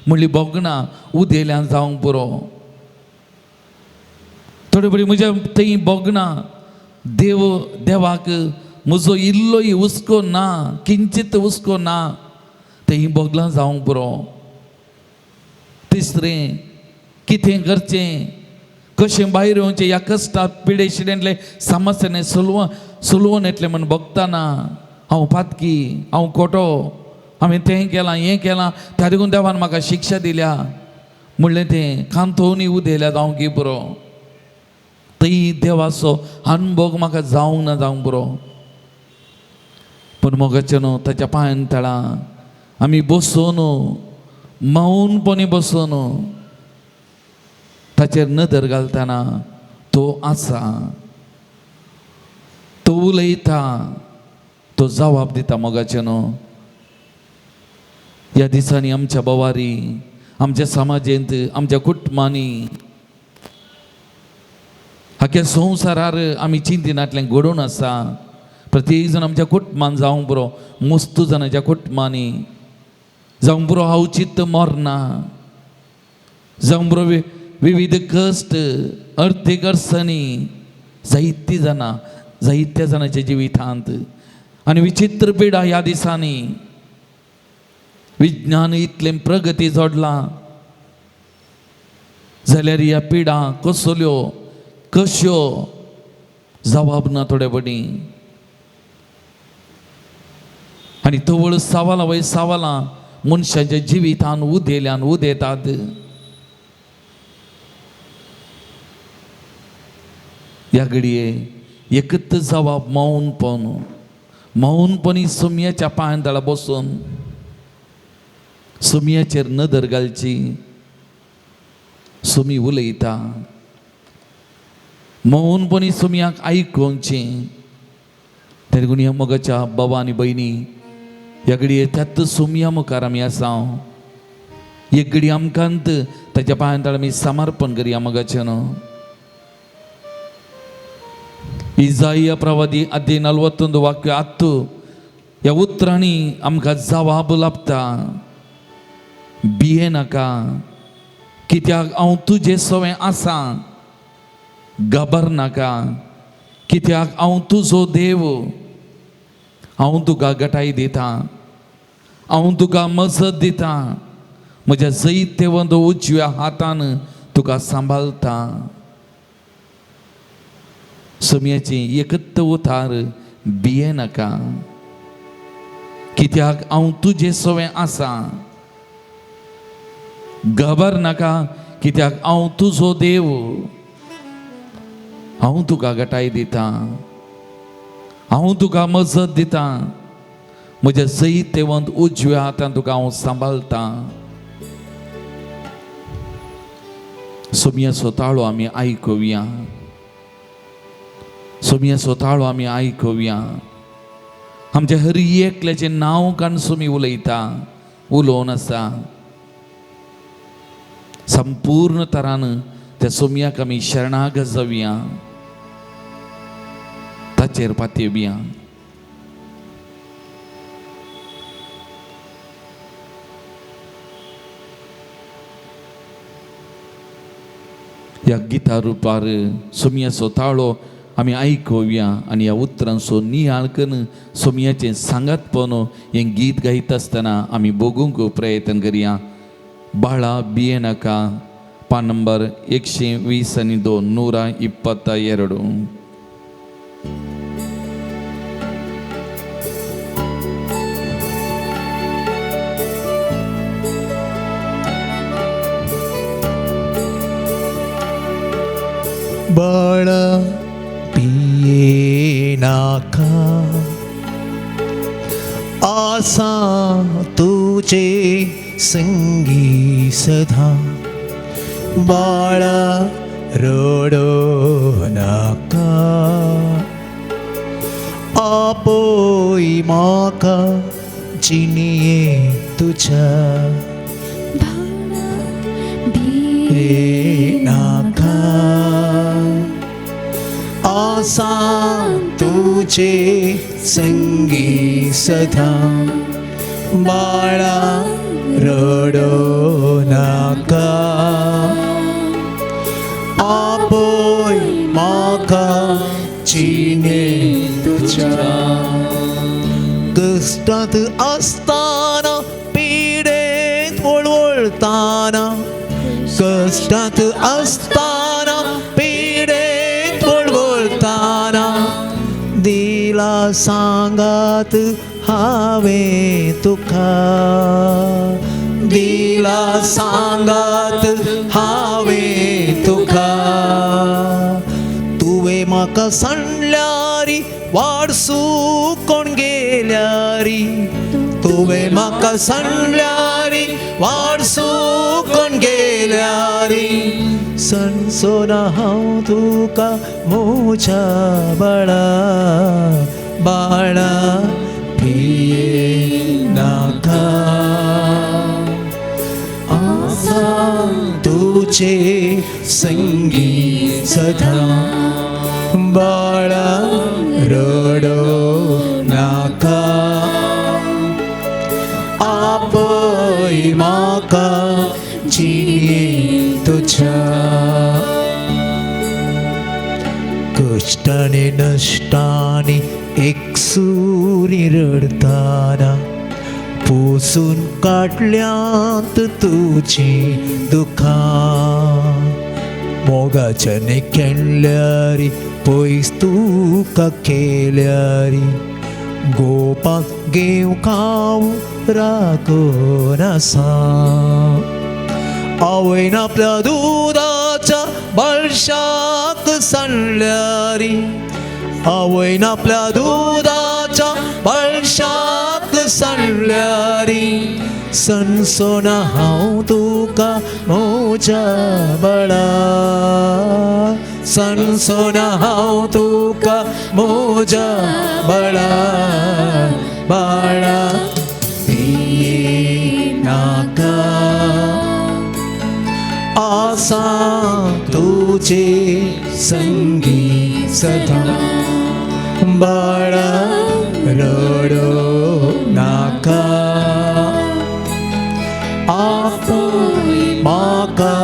म्हणली भोगना उदेल्या जावंक पुरो. थोडे फावटी म्हज्या थंय भोगना देवाक म्हजो इल्लोय हुस्को ना, किंचित हुस्को ना तेही बोगला जावंक बरो. तिसरें कितें करचें, कशें भायर येवचें ह्या कश्टांत पिडेशिडेंतले समस्येने सुलवून येतलें म्हण बगतना हांव पातकी, हांव खोटो, हांवें तें केलां हें केलां त्या देखून देवान म्हाका शिक्षा दिल्या म्हणलें तें कांतोवनी उदेल्या जावंक बरो. थंय देवाचो अनुभव म्हाका जावंक ना जावंक बरो. पूण मोगाचें न्हू ताच्या पांयां तळा आमी बसून मौनपणी बसून ताचेर नदर घालतना तो आसा, तो उलयता, तो जबाब दिता. मोगाचें न्हू ह्या दिसांनी आमच्या बोवारी, आमच्या समाजेंत, आमच्या कुटुंबांनी, आख्या संवसारार आमी चिंतिनातलें घडोवन आसा. प्रत्येक जण आमच्या कुटुंबान जावंक बरो, मस्त जाणांच्या कुटुंबांनी जावंक बरो अवचित्त मरना, जावंक बरो विविध कश्ट, अर्थीक अडचणी जायत्या जाणांच्या जिवितांत. आनी विचित्र पिडा ह्या दिसांनी विज्ञान इतलें प्रगती जोडलां जाल्यार ह्या पिडा कसल्यो कश्यो जबाब ना थोडे पटी. आनी तवळ सवालां वय सवालां मनशाच्या जिवितान उदेतात. ह्या घडये एकच जबाब मौनपणी सुमयाच्या पांयां तळा बसून सुमयाचेर नदर घालची. सुमी उलयता, मौनपणी सुमयाक आयकोवचें. त्या देखून ह्या मोगाच्या बाबा आनी भयणी ह्या घडये त्याच सुमया मुखार आमी आसा. एक घडी आमकांत ताच्या पांयां तळा आमी समर्पण करया. मोगाचें न्हू इजाया प्रवादी अध्याय 41 वाक्य 8 ह्या उतरांनी आमकां जबाब लाभता. भिये नाका, कित्याक हांव तुजें सवें आसा. घाबर नाका, कित्याक हांव तुजो देव. हांव तुका घटाय दिता, हांव तुका मजत दिता. म्हज्या जैतवंत उजव्या हातान तुका सांबाळता. सुमयाची एकच उतार, भिये नाका, कित्याक हांव तुजें सवें आसा. घाबर नाका, कित्याक हांव तुजो देव. हांव तुका घटाय दिता, हांव तुका मजत दिता. म्हज्या जैतवंत उजव्या हातान तुका हांव सांबाळता. सुमयाचो ताळो आमी आयकुया. सुमयाचो ताळो आमी आयकुया. आमच्या हर एकल्याचें नांव काडून सुमी उलोवन आसा. संपूर्ण तरान त्या सुमयाक आमी शरणागत जावया, ताचेर पातयेवया. ह्या गिता रुपार सुमयाचो ताळो आमी आयकुया आनी ह्या उतरांचो नियाळ करून सुमयाचें सांगातपण हें गीत गायता आसतना आमी बगूंक प्रयत्न करया. बाळा भिये नाका, पान नंबर 122 122. बाळा भिये नाका, आसा तुझे संगी सदा. बाळा रडो नाका, आपोय म्हाका जिणये तुझ्या. भिये नाका, आसा तुझे संगी सदा. बाळा रडो नाका, आपोय म्हाका जिणे तुझ्या. कष्टात असताना पळताना कष्टात असताना पीडेत वळवळताना दिला सांगात हावे तुका दिला सांगात हावे तुका तुवे म्हाका सांडल्यारी वाडसू कोण गेल्यारी तुवे म्हाका सांडल्यारी वाडसू कोण गेल्यारी सणसोना हांव तुका मोच्या बाळा पिये नाका आसा तुझे संगी सदा बाळा रडो नाका आपय म्हाका जिये तुझ्या कष्टाने नष्टाने एकसुरी रडताना पुसून काढल्यात तुझी दुखा मोगाच्याने केल्यारी पयस तुका केल्यारी गोपाक घेव खाव राखून आसा आवयन आपल्या दुधाच्या बळशाक सांडल्यारी आवयन आपल्या दुधाच्या बळशाक सांडल्यारी सणसोना हांव तुका मोच्या बाळा सणसोना हांव तुका मोच्या बाळा पिये नाका आसा तुझे संगी सदा बाळा रडो नाका आपय म्हाका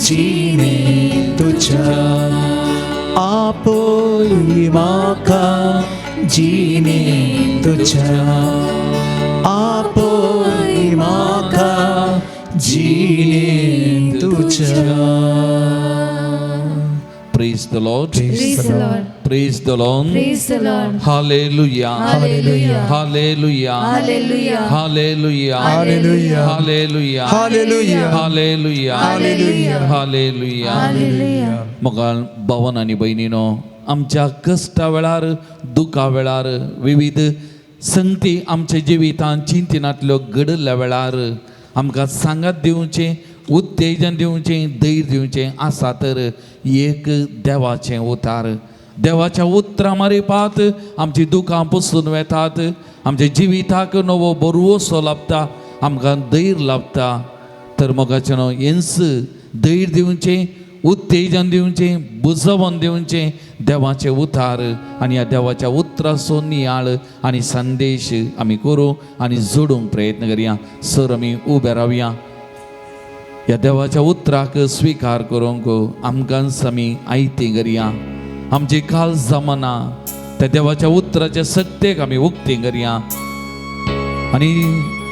जिणे तुझ्या आपय म्हाका जिणे तुझ्या आपय म्हाका जिणे तुझ्या. Praise the Lord. Praise the Lord. Praise the Lord. Praise the Lord. Hallelujah. Hallelujah. Hallelujah. Hallelujah. Hallelujah. Hallelujah. Hallelujah. Hallelujah. Hallelujah. Hallelujah. Hallelujah. Hallelujah. मोगाळ भावन आनी भयणीनो, आमच्या कश्टा वेळार दुखा वेळार विविध संगती आमच्या जिवितांत चिंतनांतल्यो घडल्या वेळार आमकां सांगात दिवचें उत्तेजन दिवचें धैर्य दिवचें आसा तर एक देवाचें उतार. देवाच्या उतरां मारिपात आमची दुखां पुसून वेतात, आमच्या जिविताक नवो बरवसो लाभता, आमकां धैर्य लाभता. तर मोगाचें हेंच धैर्य दिवचें, उत्तेजन दिवचें, बुजवण दिवचें देवाचें उतार. आनी ह्या देवाच्या उतराचो नियाळ आनी संदेश आमी करूं आनी जोडूंक प्रयत्न करया. सर आमी उबे रावया. ह्या देवाच्या उतराक स्विकार करूंक आमकांच आमी आयती करया. आमची काल जमना त्या देवाच्या उतराच्या सत्तेक आमी उक्ती करया आनी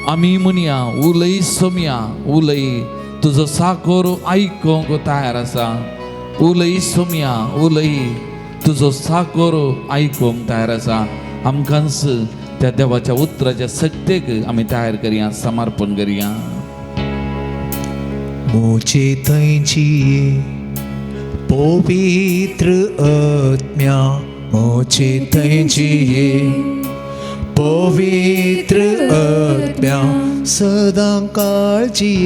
आमी म्हणया, उलय सोम्या उलय, तुजो साकोर आयकोंक तयार आसा. उलय सोम्या उलय, तुजो साकोर आयकोंक तयार आसा. आमकांच त्या देवाच्या उतराच्या सत्तेक आमी तयार करया, समर्पण करया. मुझे थंयची पवित्र आत्म्या, मुझे थंयची पवित्र आत्म्या सदां काळजी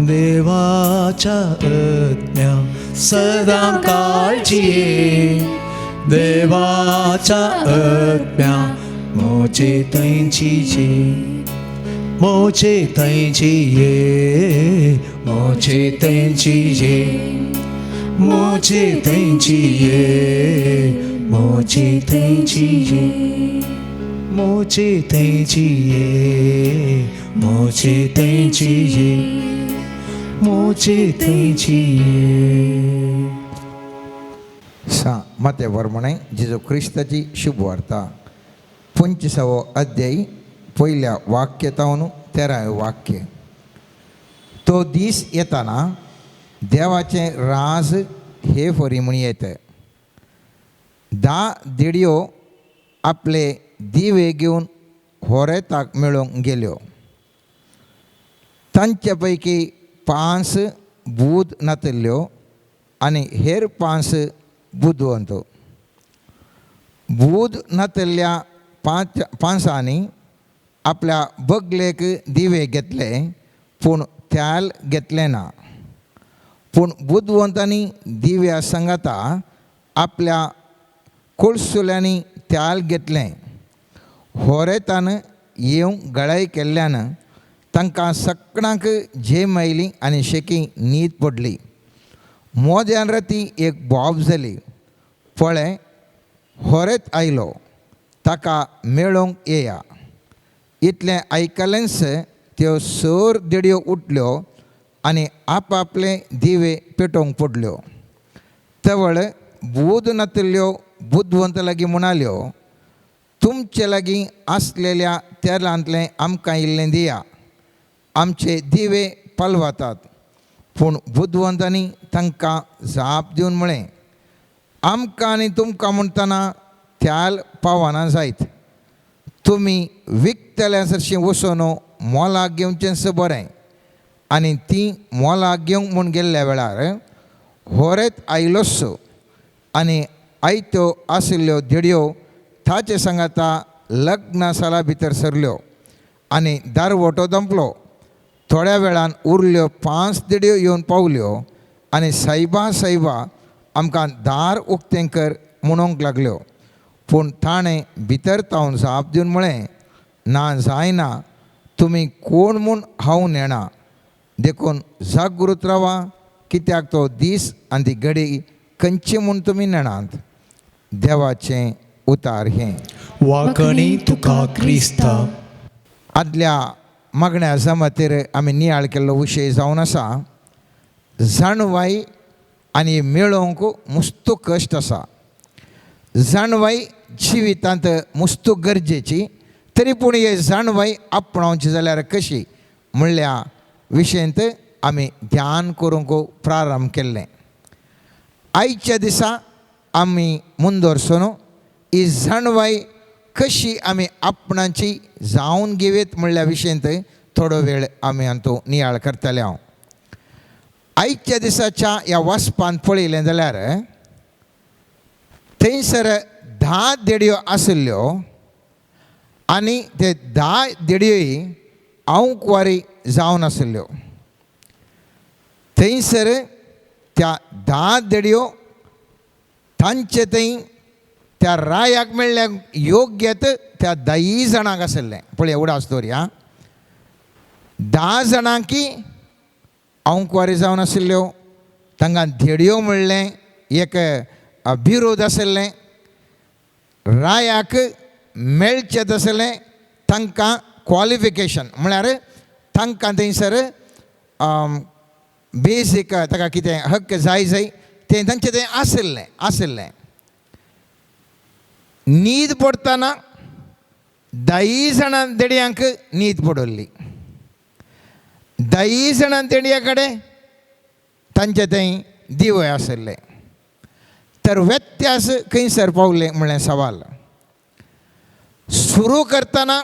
देवाच्या आत्म्या सदां काळजी देवाच्या आत्म्या मुझे थंयची मुझे थंयची मुझे थंयची मुझे थंयची मुझे थंयची मुझे थंयची मुझे थंयची मुझे थंयची. मते वर्मणे जेजू क्रिस्ताची शुभ वार्ता 25वा अध्याय पहिल्या वाक्यतावन 13वे वाक्य. तो दीस येताना देवाचे राज हे फरी म्हूण येते. 10 दिडयो आपले दिवे घेवन होरेताक मेळोवंक गेल्यो. तांचे पैकी 5 बूद नातिल्ल्यो आनी हेर 5 बुदवंत. बूद नातिल्ल्या 5 आपल्या बगलेक दिवे घेतले पूण त्याल घेतले ना. पूण बुदवंतांनी दिव्या सांगाता आपल्या कोळसुल्यांनी त्याल घेतलें. होरेतान येवंक गळाय केल्ल्यान तांकां सगळ्यांक झेम आयली आनी शेकी न्हीद पडली. मोद्यान राती एक बोब जाली. पळय, होरेत आयलो, ताका मेळोवंक येया. इतलें आयकलेंच त्यो सर दिडयो उठल्यो आनी आपआपले दिवे पेटोवंक पडल्यो. तवळ बूद नातिल्ल्यो बुदवंत लागीं म्हणाल्यो, तुमचे लागीं आसलेल्या तेलांतलें आमकां इल्लें दिया, आमचे दिवे पालवातात. पूण बुदवंतांनी तांकां जाप दिवन म्हळें, आमकां आनी तुमकां म्हणटना त्याल पावना जायत. तुमी विकतल्या सरशीं वचून मोलाक घेवचेंच बरें. आनी ती मोलाक घेवंक म्हूण गेल्ल्या वेळार होरेत आयलोच आनी आयत्यो आशिल्ल्यो दिडयो ताचे सांगाता लग्नासाला भितर सरल्यो आनी दारवटो दंपलो. थोड्या वेळान उरल्यो 5 दिडयो येवन पावल्यो आनी सायबा सायबा आमकां दार उक्तें कर म्हणूंक लागल्यो. पूण ताणें भितर तावन जाप दिवन म्हळें, ना जायना, तुमी कोण म्हूण हांव नेणा. देखून जागृत रावा, कित्याक तो दीस आनी ती घडी खंयची म्हूण तुमी नेणात. देवाचें उतार हें. वाकणी तुका क्रिस्ता. आदल्या मागण्या जमातीर आमी नियाळ केल्लो विशय जावन आसा जाणवाई आनी मेळोवंक मुस्तू कश्ट आसा. जाणवाई जिवितांत मुस्तू गरजेची, तरी पूण हे जाणवाई आपणावची जाल्यार कशी म्हणल्या विशयंत आमी ध्यान करूंक प्रारंभ केल्लें. आयच्या दिसा आमी मुंदोरसून ही जाणवाई कशी आमी आपणाची जावन घेवेत म्हणल्या विशयंत थोडो वेळ आमी हातूंत नियाळ करतले. हांव आयच्या दिसाच्या ह्या वाचपांत पळयलें जाल्यार थंयसर 10 दिडयो आशिल्ल्यो आनी ते 10 दिडयोय आंवकवारी जावन आशिल्ल्यो. थंयसर त्या 10 दिडयो तांचे थंय त्या रायाक मेळ्ळ्या योग्यत त्या 10 जाणांक आशिल्लें. पळय एवढा स्टोरी. 10 जाणांकी आंवकवारी जावन आशिल्ल्यो, तांकां दिडयो म्हणलें, एक बिरोध आशिल्लें. रायाक मेळचें आशिल्लें तांकां क्वॉलिफिकेशन म्हळ्यार तांकां थंयसर बेसीक ताका कितें हक्क जाय तें तांचें थंय आशिल्लें. न्हीद पडटना 10 जाणां दिडयांक न्हीद पडल्ली. 10 जाणां दिडया कडेन तांचे थंय दिवय आशिल्ले. तर व्यत्यास खंयसर पावले म्हणलें सवाल. सुरू करतना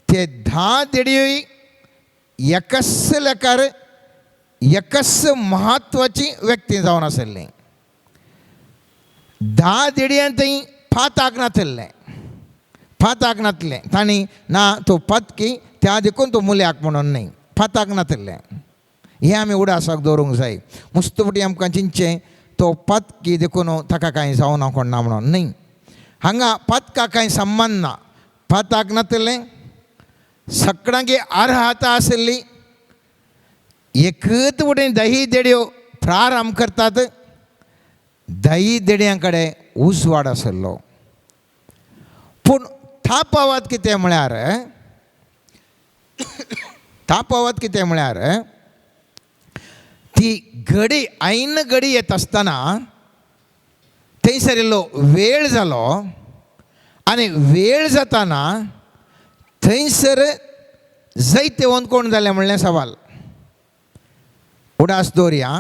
ते 10 दिडयोय एकच लेकार एकच म्हत्वाची व्यक्ती जावन आशिल्लीं. 10 दिडयां थंय फाताक नातिल्लें. तांणी ना तो पत्की त्या देखून तो मुल्याक म्हणून न्ही, फाताक नातिल्लें. हें आमी उडासाक दवरूंक जाय. मुस्तफटी आमकां चिंतचें तो पत्की देखून ताका कांय जावना कोणना म्हणून न्ही. हांगा पत्काक कांय संबंद ना. फाताक नातिल्लें, सगळ्यांकी अर्हता आशिल्ली. एकच वटेन 10 दिडयो प्रारंभ करतात. 10 दिडयां कडेन उजवाड आशिल्लो. पूण थापावत कितें म्हळ्यार ती घडी ऐन घडी येत आसतना थंयसर इल्लो वेळ जालो आनी वेळ जाताना थंयसर जायते वोन कोण जाले म्हणलें सवाल. उडास दवरया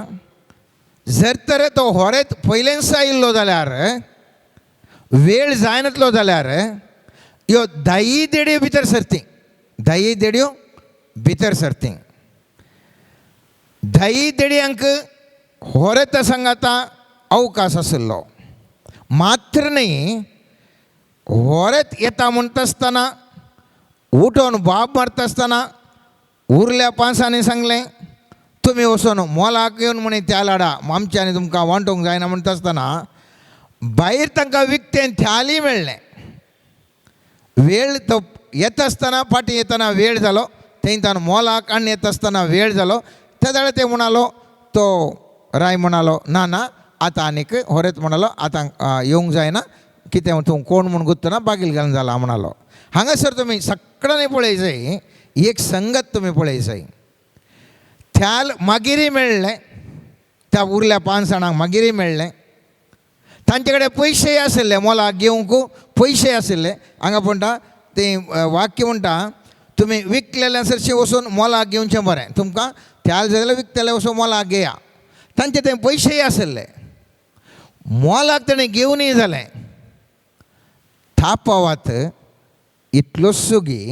जर तर तो होरेत पयलेंसा इल्लो जाल्यार वेळ जायनातलो जाल्यार ह्यो 10 देडयो भितर सरती 10 देडयो भितर सरती 10 देडयांक होरेत सांगाता अवकाश आसलो मात्र न्ही होरेत येता म्हणटा आसतना उठोन बाब मारता आसतना उरल्या 5 सांगलें तुमी वचोन मोलाक येवन म्हणे त्या लाडा आमच्यांनी तुमकां वांटोवंक जायना म्हणटा आसतना भायर तांकां विकतें थ्याली मेळ्ळें वेळ तो येता आसतना फाटीं येतना वेळ जालो थंयच्यान मोलाक आनी येता आसतना वेळ जालो त्या वेळार ते म्हणालो तो राय म्हणालो ना ना आतां आनीक होरेत म्हणालो आतां येवंक जायना कितें तूं कोण म्हूण गुत्तना बागील घालून जाला म्हणालो हांगासर तुमी सगळ्यांनी पळय जाय एक संगत तुमी पळय जाय थ्याल मागिरी मेळ्ळें त्या उरल्या 5 जाणांक मागिरी मेळ्ळें तांचे कडेन पयशेय आशिल्ले मोलाक घेवंक पयशे आशिल्ले हांगा म्हणटा तें वाक्य म्हणटा तुमी विकलेल्या सरशी वचून मोलाक घेवचें बरें तुमकां थ्याल जाल्यार विकतेले वचून मोलाक घेया तांचे थंय पयशेय आशिल्ले मोलाक ताणें घेवनय जालें थापावात इतलोच सुगी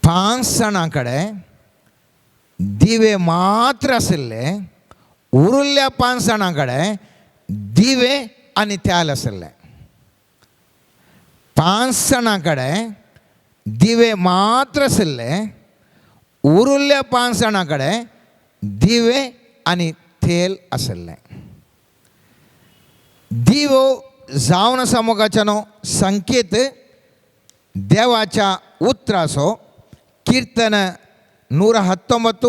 5 जाणां कडेन दिवे मात्र आशिल्ले उरिल्ल्या 5 जाणां कडेन दिवे आनी थ्याल आशिल्ले 5 जाणां कडेन दिवे मात्र आशिल्ले उरिल्ल्या 5 जाणां कडेन दिवे आनी थेल आशिल्ले दिवो जावन आसा मोगाच्यानो संकेत देवाच्या उतराचो कीर्तन 119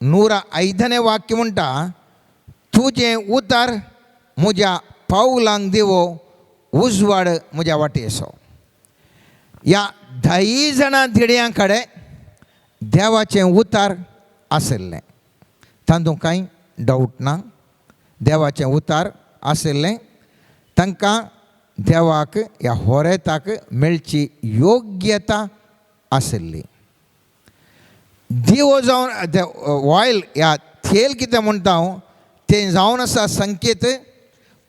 105 वाक्य म्हणटा तुजें उतार म्हज्या पावलांक दिवो उजवाड म्हज्या वाटेचो ह्या 10 जाणां धिड्यां कडेन देवाचें उतार आशिल्लें तातूंत कांय डावट ना देवाचें उतार आशिल्लें तांकां देवाक ह्या होरेताक मेळची योग्यता आशिल्ली दिवो जावन ऑयल ह्या थेल कितें म्हणटा हांव तें जावन आसा संकेत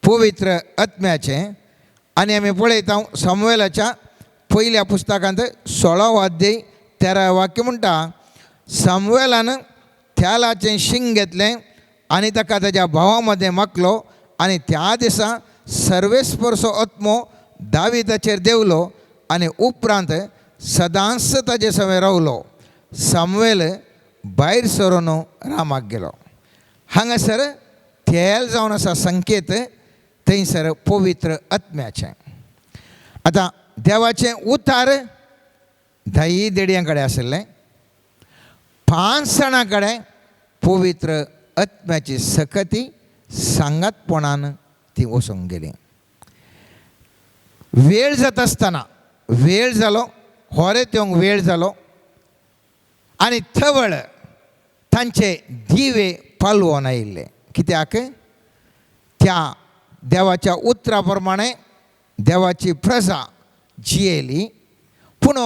पवित्र आत्म्याचें आनी आमी पळयता सामुएलाच्या पयल्या पुस्तकांत 16 अध्याय 13 वाक्य म्हणटा सामुएलान थ्यालाचें शिंग घेतलें आनी ताका ताच्या भावा मदें मागलो आनी त्या दिसा सर्वेस्परचो आत्मो दाविदाचेर देवलो आनी उपरांत सदांच ताजे सवय रावलो सामुएल भायर सरून रामाक गेलो हांगासर थेल जावन आसा संकेत थंयसर पवित्र आत्म्याचें आतां देवाचें उतार 10 देडयां कडेन आशिल्लें 5 जाणां कडेन पवित्र आत्म्याची सकती सांगातपणान ती वचूंक गेली वेळ जाता आसतना वेळ जालो होरेत येवंक वेळ जालो आनी थवळ तांचे दिवे पालवोन आयिल्ले कित्याक त्या देवाच्या उतरा प्रमाणे देवाची प्रजा जियेली पूण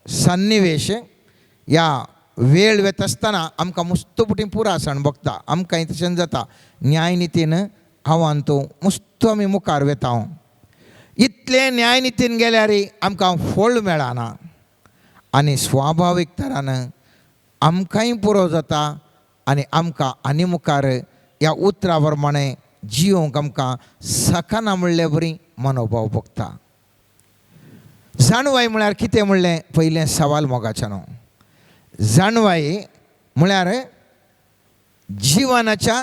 सन्निवेश ह्या वेळ वेता आसतना आमकां मुस्तपुटी पुरा सण भोगता आमकांय तशें जाता न्यायनितीन आव्हान तूं मुस्त आमी मुखार वेता इतले न्यायनितीन गेल्यार आमकां फळ मेळना आनी स्वाभावीक तरान आमकांय पुरो जाता आनी आमकां आनी मुखार ह्या उतरा प्रमाणे जियोंक आमकां सखाना म्हणले बरी मनोभाव भोगता जाणवाय म्हळ्यार कितें म्हणलें पयलें सवाल मोगाच्यान जाणवाय म्हळ्यार जिवनाच्या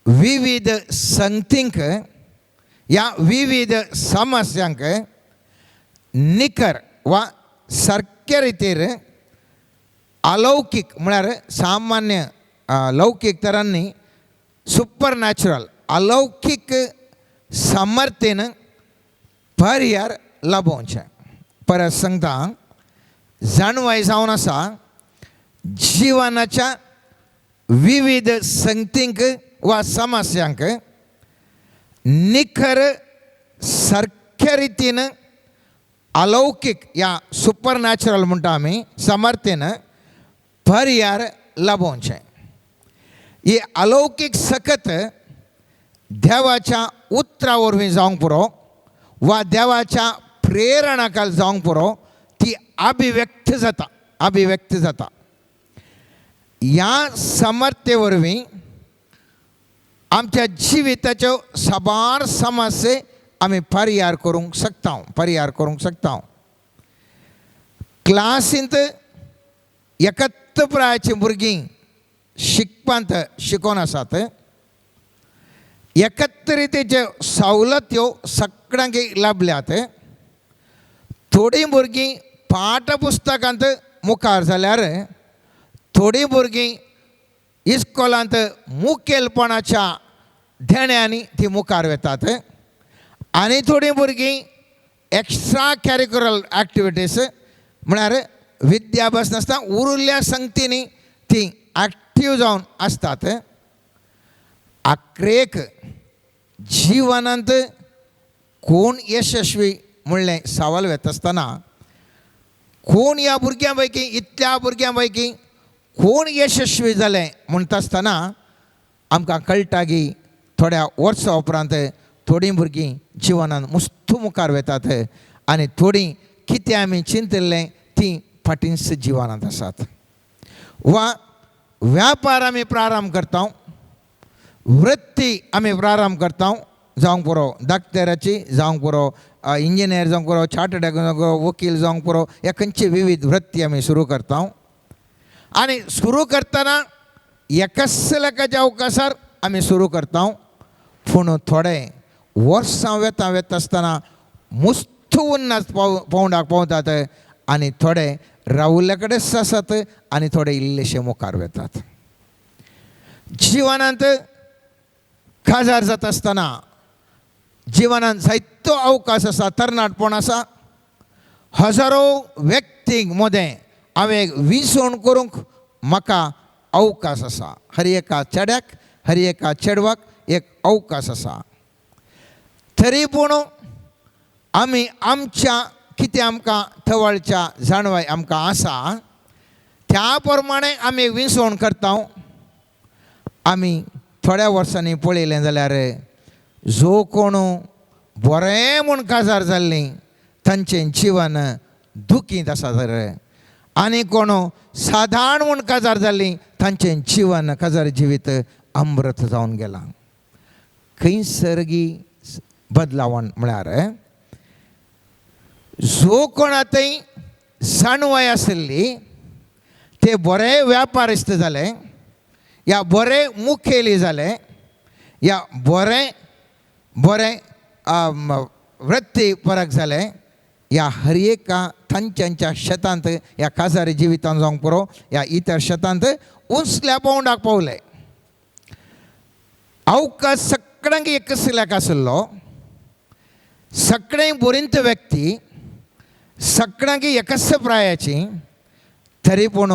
विविध संगतींक ह्या विविध समस्यांक निखर वा सारके रितीर अलौकीक म्हळ्यार सामान्य लौकीक तरांनी सुपर नॅचरल अलौकीक सामर्थ्येन पर्यार लाभोवचें परत सांगता जाणवाय जावन आसा जिवनाच्या विविध संगतींक वा समस्यांक निखर सारक्या रितीन अलौकीक या सुपर नॅचरल म्हणटा आमी सामर्थ्येन पर्यार लाभोवचें. ही अलौकीक सकत देवाच्या उतरा वरवीं जावंक पुरो वा देवाच्या प्रेरणाकाल जावंक पुरो ती अभिव्यक्त जाता. ह्या समर्थे वरवीं आमच्या जिविताच्यो साबार समस्या आमी परिहार करूंक शकता. क्लासींत एकत्र प्रायाची भुरगीं शिकपांत शिकोवन आसात. एकत्रितेच्यो सवलत्यो सगळ्यांक लाभल्यात. थोडीं भुरगीं पाठपुस्तकांत मुखार जाल्यार थोडीं भुरगीं इस्कॉलांत मुखेलपणाच्या धेण्यांनी ती मुखार वेतात. आनी थोडीं भुरगीं एक्स्ट्रा कॅरिक्युलर एक्टिविटीज म्हळ्यार विद्याभ्यास नासतना उरिल्ल्या संगतींनी ती एक्टीव जावन आसतात. आख्रेक जिवनांत कोण यशस्वी म्हणलें सवाल वेता आसतना कोण ह्या भुरग्यां पैकी इतल्या भुरग्यां पैकी कोण यशस्वी जालें म्हणटा आसतना आमकां कळटा की थोड्या वर्सां उपरांत थोडीं भुरगीं जिवनांत मस्त मुखार वेतात आनी थोडीं कितें आमी चिंतिल्लें ती फाटींच जिवनांत आसात. वा व्यापार आमी प्रारंभ करता, वृत्ती आमी प्रारंभ करता, जावंक पुरो दाक्तराची, जावंक पुरो इंजिनियर जावंक पुरो, चार्टर्ड जावंक पुरो, वकील जावंक पुरो, ह्या खंयची विविध वृत्ती आमी सुरू करता. आनी सुरू करतना एकसलेकाच्या अवकाशार आमी सुरू करता. पूण थोडे वर्सां वेता आसतना मुस्त उन्नत पावंडाक पावतात आनी थोडे रावल्ले कडेच आसात आनी थोडे इल्लेशे मुखार वेतात. जिवनांत काजार जाता आसतना जिवनांत जायतो अवकाश आसा, तरणाटपण आसा. हजारो व्यक्तींक मदें हांवें विसवण करूंक म्हाका अवकाश आसा. हर एका चेड्याक हर एका चेडवाक एक अवकाश आसा. तरी पूण आमी आमच्या कितें आमकां थवळच्या जाणवाय आमकां आसा त्या प्रमाणे आमी विसवण करता. आमी थोड्या वर्सांनी पळयलें जाल्यार जो कोण बरें म्हूण काजार जाल्लीं तांचें जिवन दुखीत आसा तर आनी कोण साधारण म्हूण काजार जाल्लीं तांचें जिवन काजार जिवीत अमृत जावन गेलां. खंयसरगी बदलावण म्हळ्यार जो कोण आतां जाणवाय आशिल्ली ते बरे व्यापारिस्त जाले, या बरे मुखेली जाले, या बरे वृत्तीपरक जाले, या हर एका तांच्या शेतांत या काजारी जिवितांत जावंक पुरो या इतर शेतांत उंचल्या पावंडाक पावले. अवकाश सगळ्यांक एकसल्याक आशिल्लो, सगळे बरींत व्यक्ती, सगळ्यांक एकच प्रायाची. तरी पूण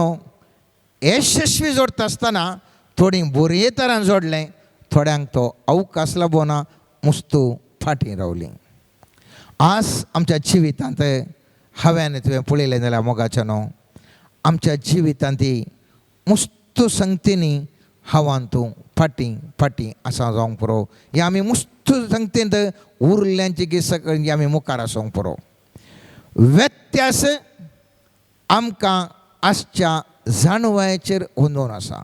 यशस्वी जोडटा आसतना थोडीं बरे तरान जोडलें, थोड्यांक तो अवकाश लाबोना, मुस्तू फाटीं रावलीं. आज आमच्या जिवितांत हांवें तुवें पळयलें जाल्यार मोगाचें न्हू, आमच्या जिवितांत ही मुस्तू संगतींनी हांवान तूं फाटीं आसा जावंक पुरो. हे आमी मुस्त संगतींत उरल्यांची की सगळीं आमी मुखार आसूंक पुरो. व्यत्यास आमकां आजच्या जाणवायेचेर हुंदून आसा.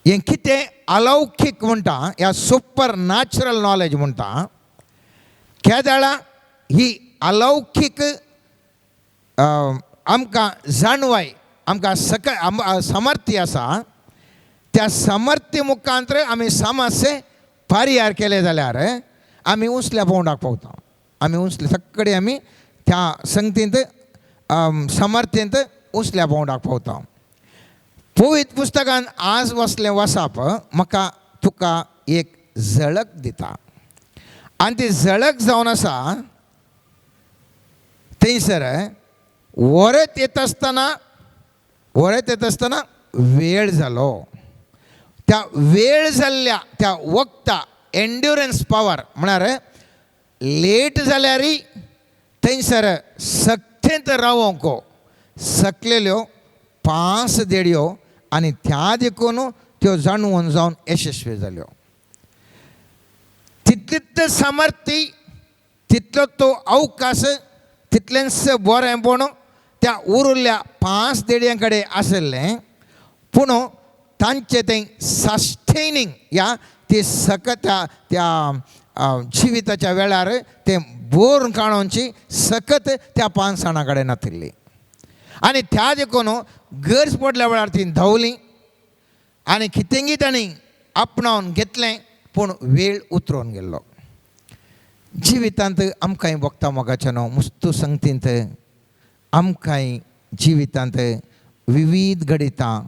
हें कितें अलौकीक म्हणटा, ह्या सुपर नॅचरल नॉलेज म्हणटा, केदाळा ही अलौकीक आमकां जाणवाय आमकां समर्थी आसा. त्या समर्थी मुखांतर आमी समस्या परिहार केले जाल्यार आमी उंचल्या पावंडाक पावता. आमी उंचले सगळे आमी त्या संगतींत समर्थेंत उंचल्या पावंडाक पावता. पवित्र पुस्तकान आज वसलें वचप म्हाका तुका एक झळक दिता. आनी ती झळक जावन आसा थंयसर वरत येत आसतना वेळ जालो. त्या वेळ जाल्ल्या त्या वखदा एंड्युरन्स पावर म्हळ्यार लेट जाल्यारय थंयसर सक्तेंत रावोंक सकलेल्यो 5 देडयो आनी त्या देखून त्यो जाणून जावन यशस्वी जाल्यो. तितलेच सामर्थ्य, तितलो तो अवकाश, तितलेंच बरेंपण त्या उरिल्ल्या 5 देडयां कडेन आसलें. पूण तांचे तें सस्टेनिंग या ती सकत त्या जिविताच्या वेळार ते बोर काडोवची सकत त्या 5 जाणां कडेन नाशिल्ली. आनी त्या देखून गरज पडल्या वेळार ती धांवलीं आनी कितेंय तांणी आपणावन घेतलें. पूण वेळ उतरून गेल्लो. जिवितांत आमकांय भोगता मोगाच्या न्हू, मुस्तू संगतींत आमकांय जिवितांत विविध गणितां,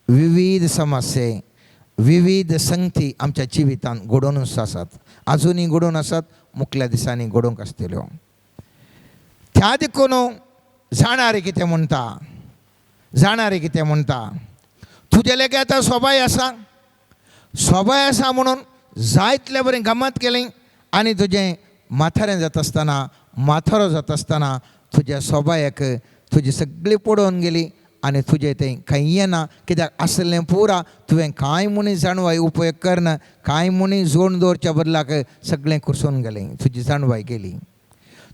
विविध समस्ये, विविध संगती आमच्या जिवितांत घडोवनूच आसात. आजुनूय घडोवन आसात, मुखल्या दिसांनी घडोवंक आसतल्यो. त्या देखून जाणारे कितें म्हणटा, जाणारे कितें म्हणटा, तुजे लेगीत आतां सोबाय आसा, सोबाय आसा म्हणून जायतले बरें गमत केलें आनी तुजें माथारें जाता आसतना, माथारो जाता आसतना तुज्या सोबायक तुजी सगळी पडोवन गेली आनी तुजें तें खंय ना. कित्याक आसलें पुरा तुवें कांय मनीस जाणवाय उपयोग करना, कांय मनीस जोड दवरच्या बदलाक सगळें कुरसून गेलें, तुजी जाणवाय गेली.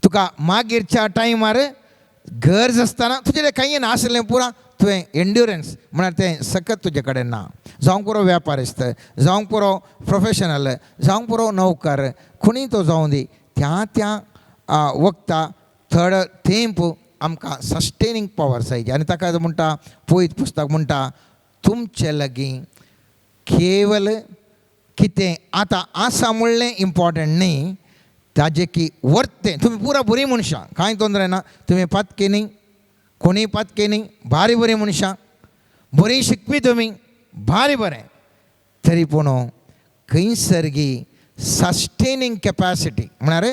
तुका मागीरच्या टायमार गरज आसतना तुजें खंय ना आसलें पुरा तुवें एंड्युरन्स म्हळ्यार तें सकत तुजे कडेन ना. जावं पुरो वेपारिस्त, जावं पुरो प्रोफेशनल, जावं पुरो नौकर, कोणीय तो जावं दी, त्या वखदां थोडो तेंप आमकां सस्टेनिंग पावर जाय. आनी ताका म्हणटा पळयत पुस्तक म्हणटा तुमचे लागीं केवल कितें आतां आसा म्हणलें इम्पॉर्टंट न्ही, ताजें की वर्तें. तुमी पुरा बरीं मनशां, कांय तोंदरे ना, तुमी पातकी न्ही, कोणीय पातकी न्ही, भारी बरीं मनशां, बरीं शिकपी तुमी, भारी बरें. तरी पूण खंयसरगी सस्टेनिंग कॅपॅसिटी म्हळ्यार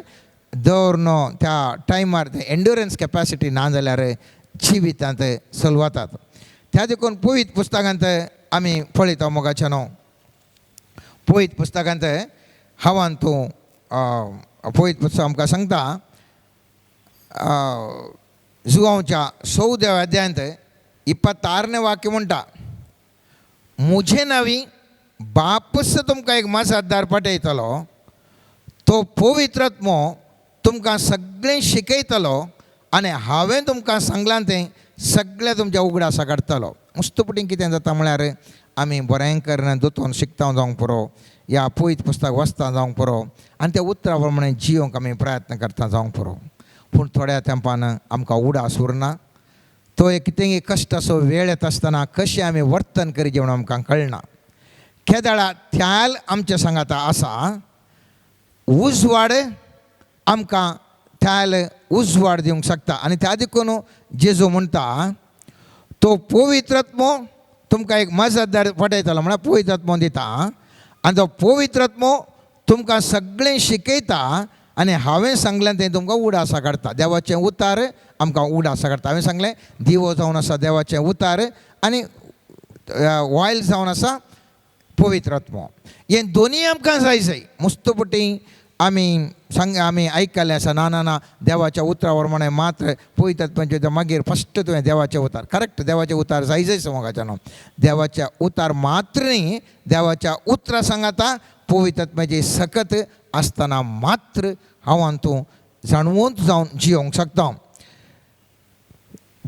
दवरनो त्या टायमार एंड्युरन्स कॅपॅसिटी ना जाल्यार जिवितांत चलवतात. त्या देखून पळयत पुस्तकांत आमी पळयता मोगाच्या न्हू, पळयत पुस्तकांत हांवान तूं पळयत पुस्तक आमकां सांगता जुगांवच्या 14व्या अध्यायांत 26वें वाक्य म्हणटा, मुझे नावी बापूस तुमकां एक मजतदार पटयतलो, तो पवित्रात्मो तुमकां सगळें शिकयतलो आनी हांवें तुमकां सांगलां तें सगळें तुमच्या उगडासा काडटलो. मुस्तपटीं कितें जाता म्हळ्यार आमी बरें करना दोतोन शिकता जावंक पुरो, या पळयत पुस्तक वाचता जावंक पुरो आनी त्या उतरा प्रमाणे जियोंक आमी प्रयत्न करता जावंक पुरो. पूण थोड्या तेंपान आमकां उडास उरना. तो एक कितेंय कश्ट असो वेळ येता आसतना कशें आमी वर्तन करीत जेवण आमकां कळना. केदाळा त्याल आमच्या सांगाता आसा, उजवाड आमकां त्याल उजवाड दिवंक शकता. आनी त्या देखून जेजू म्हणटा तो पवित्रात्मो तुमकां एक मजतदार पटयतलो म्हळ्यार पवित्रात्मो दिता आनी तो पवित्रात्मो तुमकां सगळें शिकयता आनी हांवें सांगलें तें तुमकां उडासा काडटा. देवाचें उतार आमकां उडासा काडटा. हांवें सांगलें दिवो जावन आसा देवाचें उतार आनी ऑयल जावन आसा पवित्रात्मो. हें दोनी आमकां जाय. मुस्तपटी आमी आयकल्लें आसा, ना ना ना देवाच्या उतरा प्रमाणे मात्र पवित्रात्म्याचे मागीर फस्ट तुवें देवाचें उतार, करेक्ट, देवाचें उतार जाय मोगाच्या न्हू. देवाच्या उतार मात्र न्ही, देवाच्या उतरां सांगाता पवित्रात्म्याची सकत आसतना मात्र हांव तूं जाणवून जावन जियोंक शकता.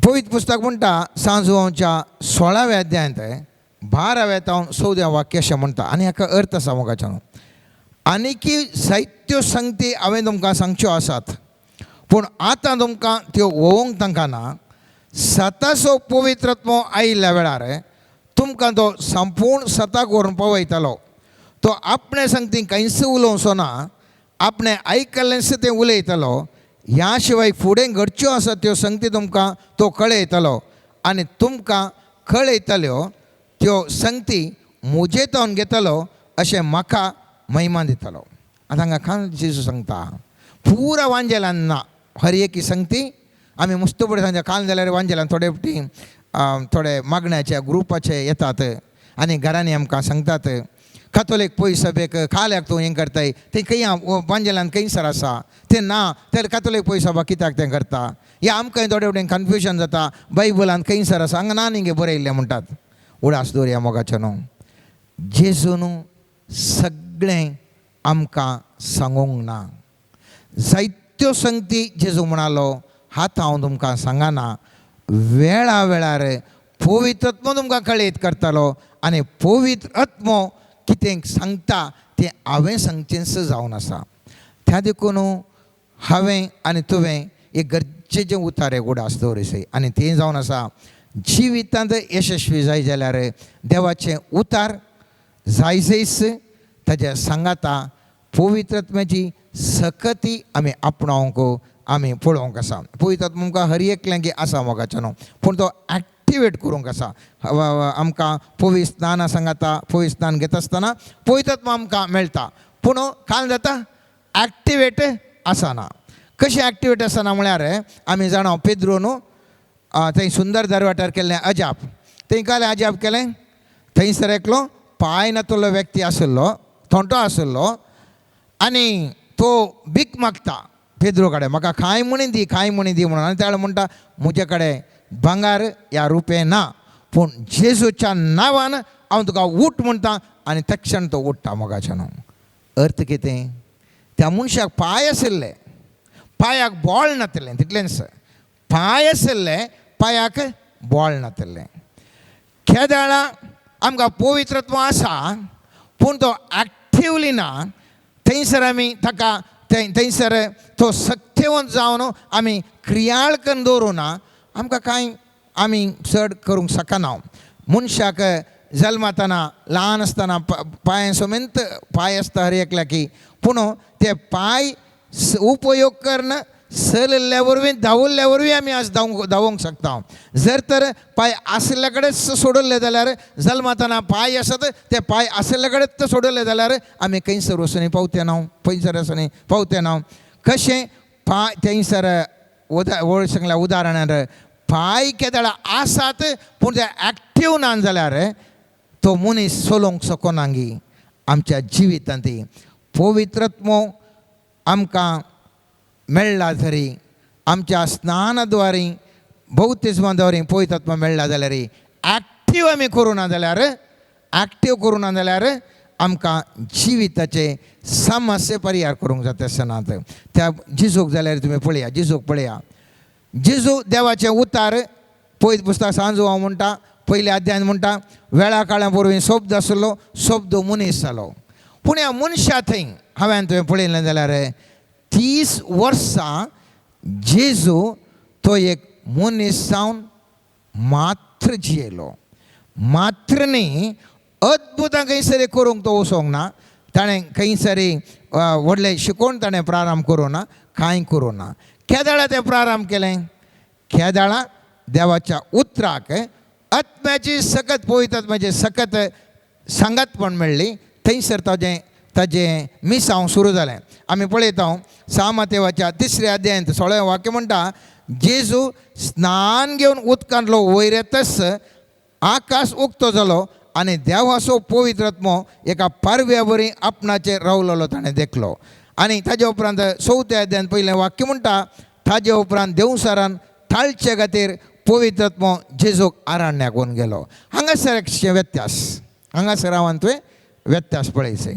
पवित्र पुस्तक म्हणटा सांजुवांच्या 16व्या अध्यायांत 12व्या तावन 14व्या वाक्य अशें म्हणटा आनी हाका अर्थ आसा मोगाच्या न्हू. आनीकी जायत्यो संगती हांवें तुमकां सांगच्यो आसात, पूण आतां तुमकां त्यो ओवंक तांकां ना. सताचो पवित्रात्मो आयिल्ल्या वेळार तुमकां तो संपूर्ण सताक व्हरून पावयतलो. तो आपणे संगतीक खंयच उलोवचो ना, आपणें आयकल्लेंच तें उलयतलो. ह्या शिवाय फुडें घडच्यो आसात त्यो संगती तुमकां तो कळयतलो आनी तुमकां कळयतल्यो त्यो संगती मुजेतावन घेतलो अशें म्हाका महिमा दितलो. आतां हांगा खान जेजू सांगता पुरा वांजेलान ना हर एकी संगती आमी मुस्तपडी सांगता. काल जाल्यार वांजेलान थोडे फावटी थोडे मागण्याचे ग्रुपाचे येतात आनी घरांनी आमकां सांगतात. कॅथोलिक पळय सभेक खाल्याक तूं हें करताय तें खंय पांजेलान खंयसर आसा तें ना तर कॅथोलिक पळय सभा कित्याक तें करता हें आमकां थोडे वटेन कन्फ्युजन जाता बायबलान खंयसर आसा हांगा ना निगे बरयल्लें म्हणटात उडास दवरया मोगाचें न्हू जेजून सगळें आमकां सांगूंक ना जायत्यो संगती जेजू म्हणालो हात हांव तुमकां सांगना वेळा वेळार पवित्र आत्मो तुमकां कळीत करतलो आनी पवित्र आत्मो कितें सांगता तें हांवें सांगचेंच जावन आसा त्या देखून हांवें आनी तुवें एक गरजेचें उतार एक उडास दवरसय आनी तें जावन आसा जिवितांत यशस्वी जाय जाल्यार देवाचें उतार जाय जायस ताच्या सांगाता पवित्र आत्म्याची सकती आमी आपणावंक आमी पळोवंक आसा पवित्र आत्मा आमकां हर एकल्यांक आसा मोगाचें न्हू पूण तो एक्टिवेट करूंक आसा आमकां पवित्र स्नाना सांगाता पवित्र स्नान घेता आसतना पवित्र आत्मा आमकां मेळटा पूण काल जाता एक्टिवेट आसना कशें एक्टिवेट आसना म्हळ्यार आमी जाणा पेद्रो न्हू थंय सुंदर दरवाटार केल्लें अजाप थंय काल अजाप केलें थंयसर एकलो पांय नातलो व्यक्ती आसलो थोंटो आसलो आनी तो भीक मागता पेद्रो कडेन म्हाका खाय म्हणी दी म्हणून आनी त्या म्हणटा म्हजे कडेन भांगार या रुपये ना पूण जेजूच्या नांवान हांव तुका उठ म्हणटा आनी तक्षण तो उठ्ठा मोगाचें न्हू अर्थ कितें त्या मनशाक पांय आशिल्ले पांयाक बोळ नातलें तितलेंच पांय आशिल्ले पांयाक बोळ नातलें केदाळा आमकां पवित्र आत्मा आसा पूण तो एक्टिवली ना थंयसर आमी ताका थंयसर तो सत्यवंत जावन आमी क्रियाळ करून दवरूं ना आमकां कांय आमी चड करूंक शकना मनशाक जल्मातना ल्हान आसतना पांय सोमेंत पांय आसता हर एकल्याकी पूण ते पांय उपयोग करना चलिल्ल्या वरवीं धांवल्ल्या वरवीं आमी आज धांवोंक शकता जर तर पांय आसले कडेच सोडले जाल्यार जल्मातना पांय आसात ते पांय आसले कडेच सोडले जाल्यार आमी खंयसर वचून पावते ना खंयसर वचून पावते ना कशें पांय थंयसर वळ सांगल्या उदाहरणार पांय केदाळा आसात पूण ते एक्टीव ना जाल्यार तो मनीस चलोवंक शकनागी आमच्या जिवितांत पवित्र आत्मो आमकां मेळ्ळा तरी आमच्या स्नानाद्वारे भौतिस्माद्वारे पवित्र आत्मा मेळ्ळा जाल्यार एक्टीव आमी करूं ना जाल्यार आमकां जिविताचे समस्या परिहार करूंक जाता आसनात त्या जेजूक जाल्यार तुमी पळया जेजूक पळया जेजू देवाचें उतार पयत पुस्तक सांजू हांव म्हणटा पयल्या अध्यायान म्हणटा वेळा काळा परवीं शब्द आसलो शब्द मनीस जालो पूण ह्या मनशा थंय हांवें तुवें पळयलें जाल्यार 30 वर्सां जेजू तो एक मनीस जावन मात्र जियेलो मात्र न्ही अद्भुतां खंयसरी करूंक तो वचोंक ना ताणें खंयसरी व्हडलें शिकोवन ताणें प्रारंभ करूं ना कांय करूं ना केदाळा तें प्रारंभ केलें केदाळा देवाच्या उतराक आत्म्याची सकत पवित्र आत्म्याची सकत सांगतपण मेळ्ळी थंयसर ताजें मिसांव सुरू जालें आमी पळयता सामातेवाच्या 3ऱ्या अध्यायांत 16वें वाक्य म्हणटा जेजू स्नान घेवन उदकांतलो वयर येतच आकाश उक्तो जालो आनी देवाचो पवित्र आत्मो एका पारव्या वरी आपणाचेर रावलेलो ताणें देखलो आनी ताजे उपरांत 4थ्या अध्यायांत पयलें वाक्य म्हणटा ताजे उपरांत देवसारान थाळचे खातीर पवित्र आत्मो जेजूक आराण्याक व्हरून गेलो हांगासर एक व्यत्यास हांगासर हांव तुवें व्यत्यास पळयसय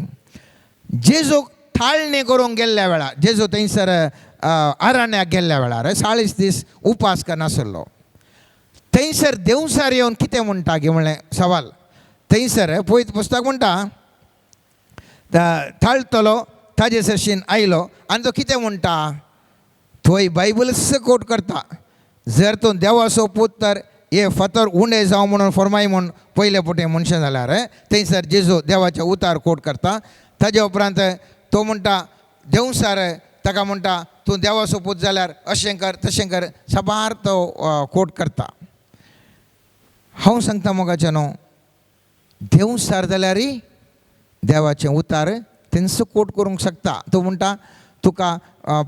जेजूक थाळणी करूंक गेल्ल्या वेळार जेजू थंयसर आराण्याक गेल्ल्या वेळार 40 दीस उपास करनासलो थंयसर देवसार येवन कितें म्हणटा गे म्हणलें सवाल थंयसर पळयत पुस्तक म्हणटा थाळतलो ताजे सरशीन आयलो आनी तो कितें म्हणटा थंय बायबलच कोट करता जर तूं देवाचो पूत तर हे फातर उणें जावं म्हणून फरमाय म्हूण पयले पटें मनशां जाल्यार थंयसर जेजू देवाचे उतार कोट करता ताजे उपरांत तो म्हणटा देवसार ताका म्हणटा तूं देवाचो पूत जाल्यार अशें कर तशें कर सबार तो कोट करता हांव सांगता मोगाचें न्हू देवसार जाल्यारय देवाचें उतार तेंच कोट करूंक शकता तो म्हणटा तुका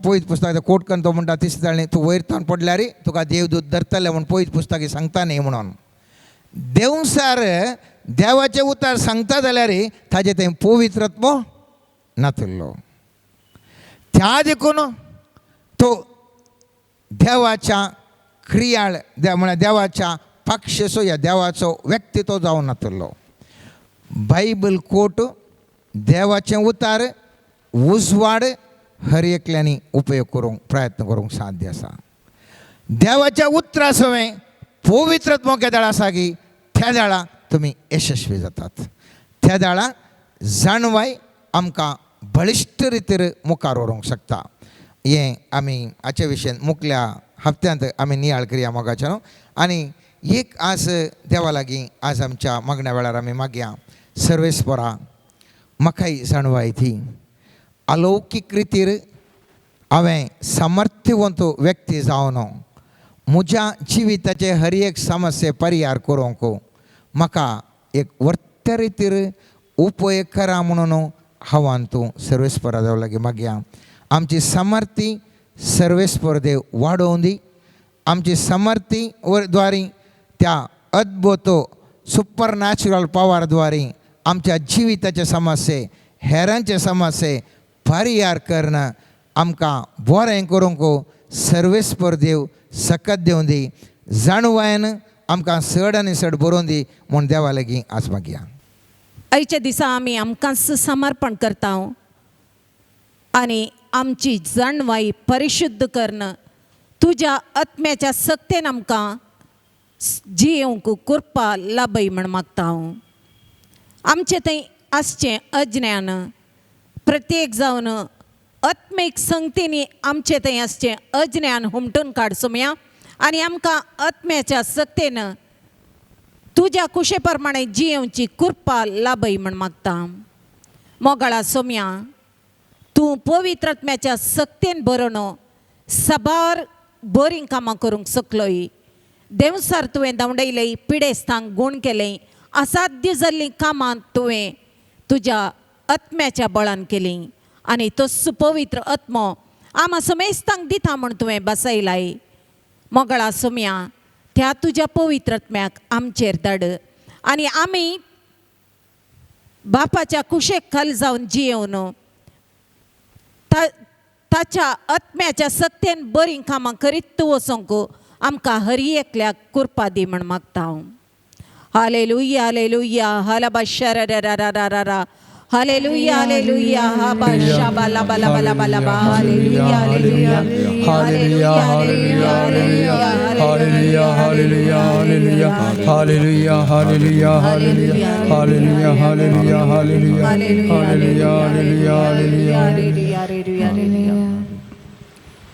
पळयत पुस्तक कोट करून तो म्हणटा तिसऱ्या तूं वयर तावन पडल्यार तुका देवदूत धरतले म्हूण पळयत पुस्तक सांगता न्ही म्हणून देवसार देवाचे उतार सांगता जाल्यार ताजे थंय पवित्रत्व नातुरलो. त्या देखून तो देवाच्या क्रियाळ म्हळ्यार देवाच्या पक्षसो या देवाचो व्यक्ती तो जावन नातुरलो. बायबल कोट देवाचें उतार उजवाड हर एकल्यांनी उपयोग करूंक प्रयत्न करूंक साध्य आसा. देवाच्या उतरा सवय पवित्रत्व केदाळ आसा की त्या दाळा तुमी यशस्वी जातात. त्या दाळा जाणवाय आमकां बळिश्ट रितीर मुखार व्हरूंक शकता. हें आमी हाचे विशयी मुखल्या हप्त्यांत आमी नियाळ करया मोगाच्यान. आनी एक आज देवा लागीं आज आमच्या मागण्या वेळार आमी मागया. सर्वेस्परा म्हाकाय जाणवाय ती अलौकीक रितीर हांवें सामर्थ्यवंत व्यक्ती जावन म्हज्या जिविताचे हर एक समस्ये परिहार करूंक म्हाका एक वर्त्या रितीर उपयोग करा म्हणून आव्हान तूं सर्वेस्परा देवा लागीं मागया. आमची सामर्थ्य सर्वेस्पर देव वाडोवन दी. आमची सामर्थ्य द्वारे त्या अद्भुत सुपर नॅचरल पॉवर द्वारे आमच्या जिविताचे समस्ये हेरांचे समस्ये परिहार करणं आमकां बरें करूंक सर्वेस्पर देव सकत देवन दी. जाणवायन आमकां चड आनी चड बरोवन दी म्हूण देवा लागीं आज मागया. आयच्या दिसा आमी आमकांच समर्पण करता आणि आमची जाणवाई परिशुद्ध करणं तुज्या आत्म्याच्या सक्तेन आमकां जियोंक कृपा लाभय म्हण मागता हांव. आमचें थंय आसचें अज्ञान प्रत्येक जावन आत्मीक संगतींनी आमचें थंय आसचें अज्ञान हुमटून काड सुमया. आनी आमकां आत्म्याच्या सक्तेन तुज्या कुशे प्रमाणे जियोवची कृपा लाभय म्हण मागता. मोगाळा सोम्या तूं पवित्र आत्म्याच्या सक्तेन बरोवन सबार बरीं कामां करूंक शकलोय. देवसार तुवें धांवडयलें, पिडेस्तांक गूण केलें, असाध्य जाल्लीं कामां तुवें तुज्या आत्म्याच्या बळान केलीं. आनी तोच पवित्र आत्मो आमा समेस्तांक दिता म्हूण तुवें बसयलाय. मोगाळा सोम्या त्या तुज्या पवित्र आत्म्याक आमचेर धाड आनी आमी बापाच्या कुशेक खाल जावन जियोवन ताच्या आत्म्याच्या सक्तेन बरीं कामां करीत वचोंक आमकां हर एकल्याक कृपा दी म्हण मागता हांव. हालेलुया हालेलुया हालाबा शरररररररा हालेलुया हालेलुया हाबा शाबा लाबा लाबा लाबा लाबा hallelujah hallelujah hallelujah hallelujah hallelujah hallelujah hallelujah hallelujah hallelujah hallelujah hallelujah hallelujah hallelujah hallelujah hallelujah.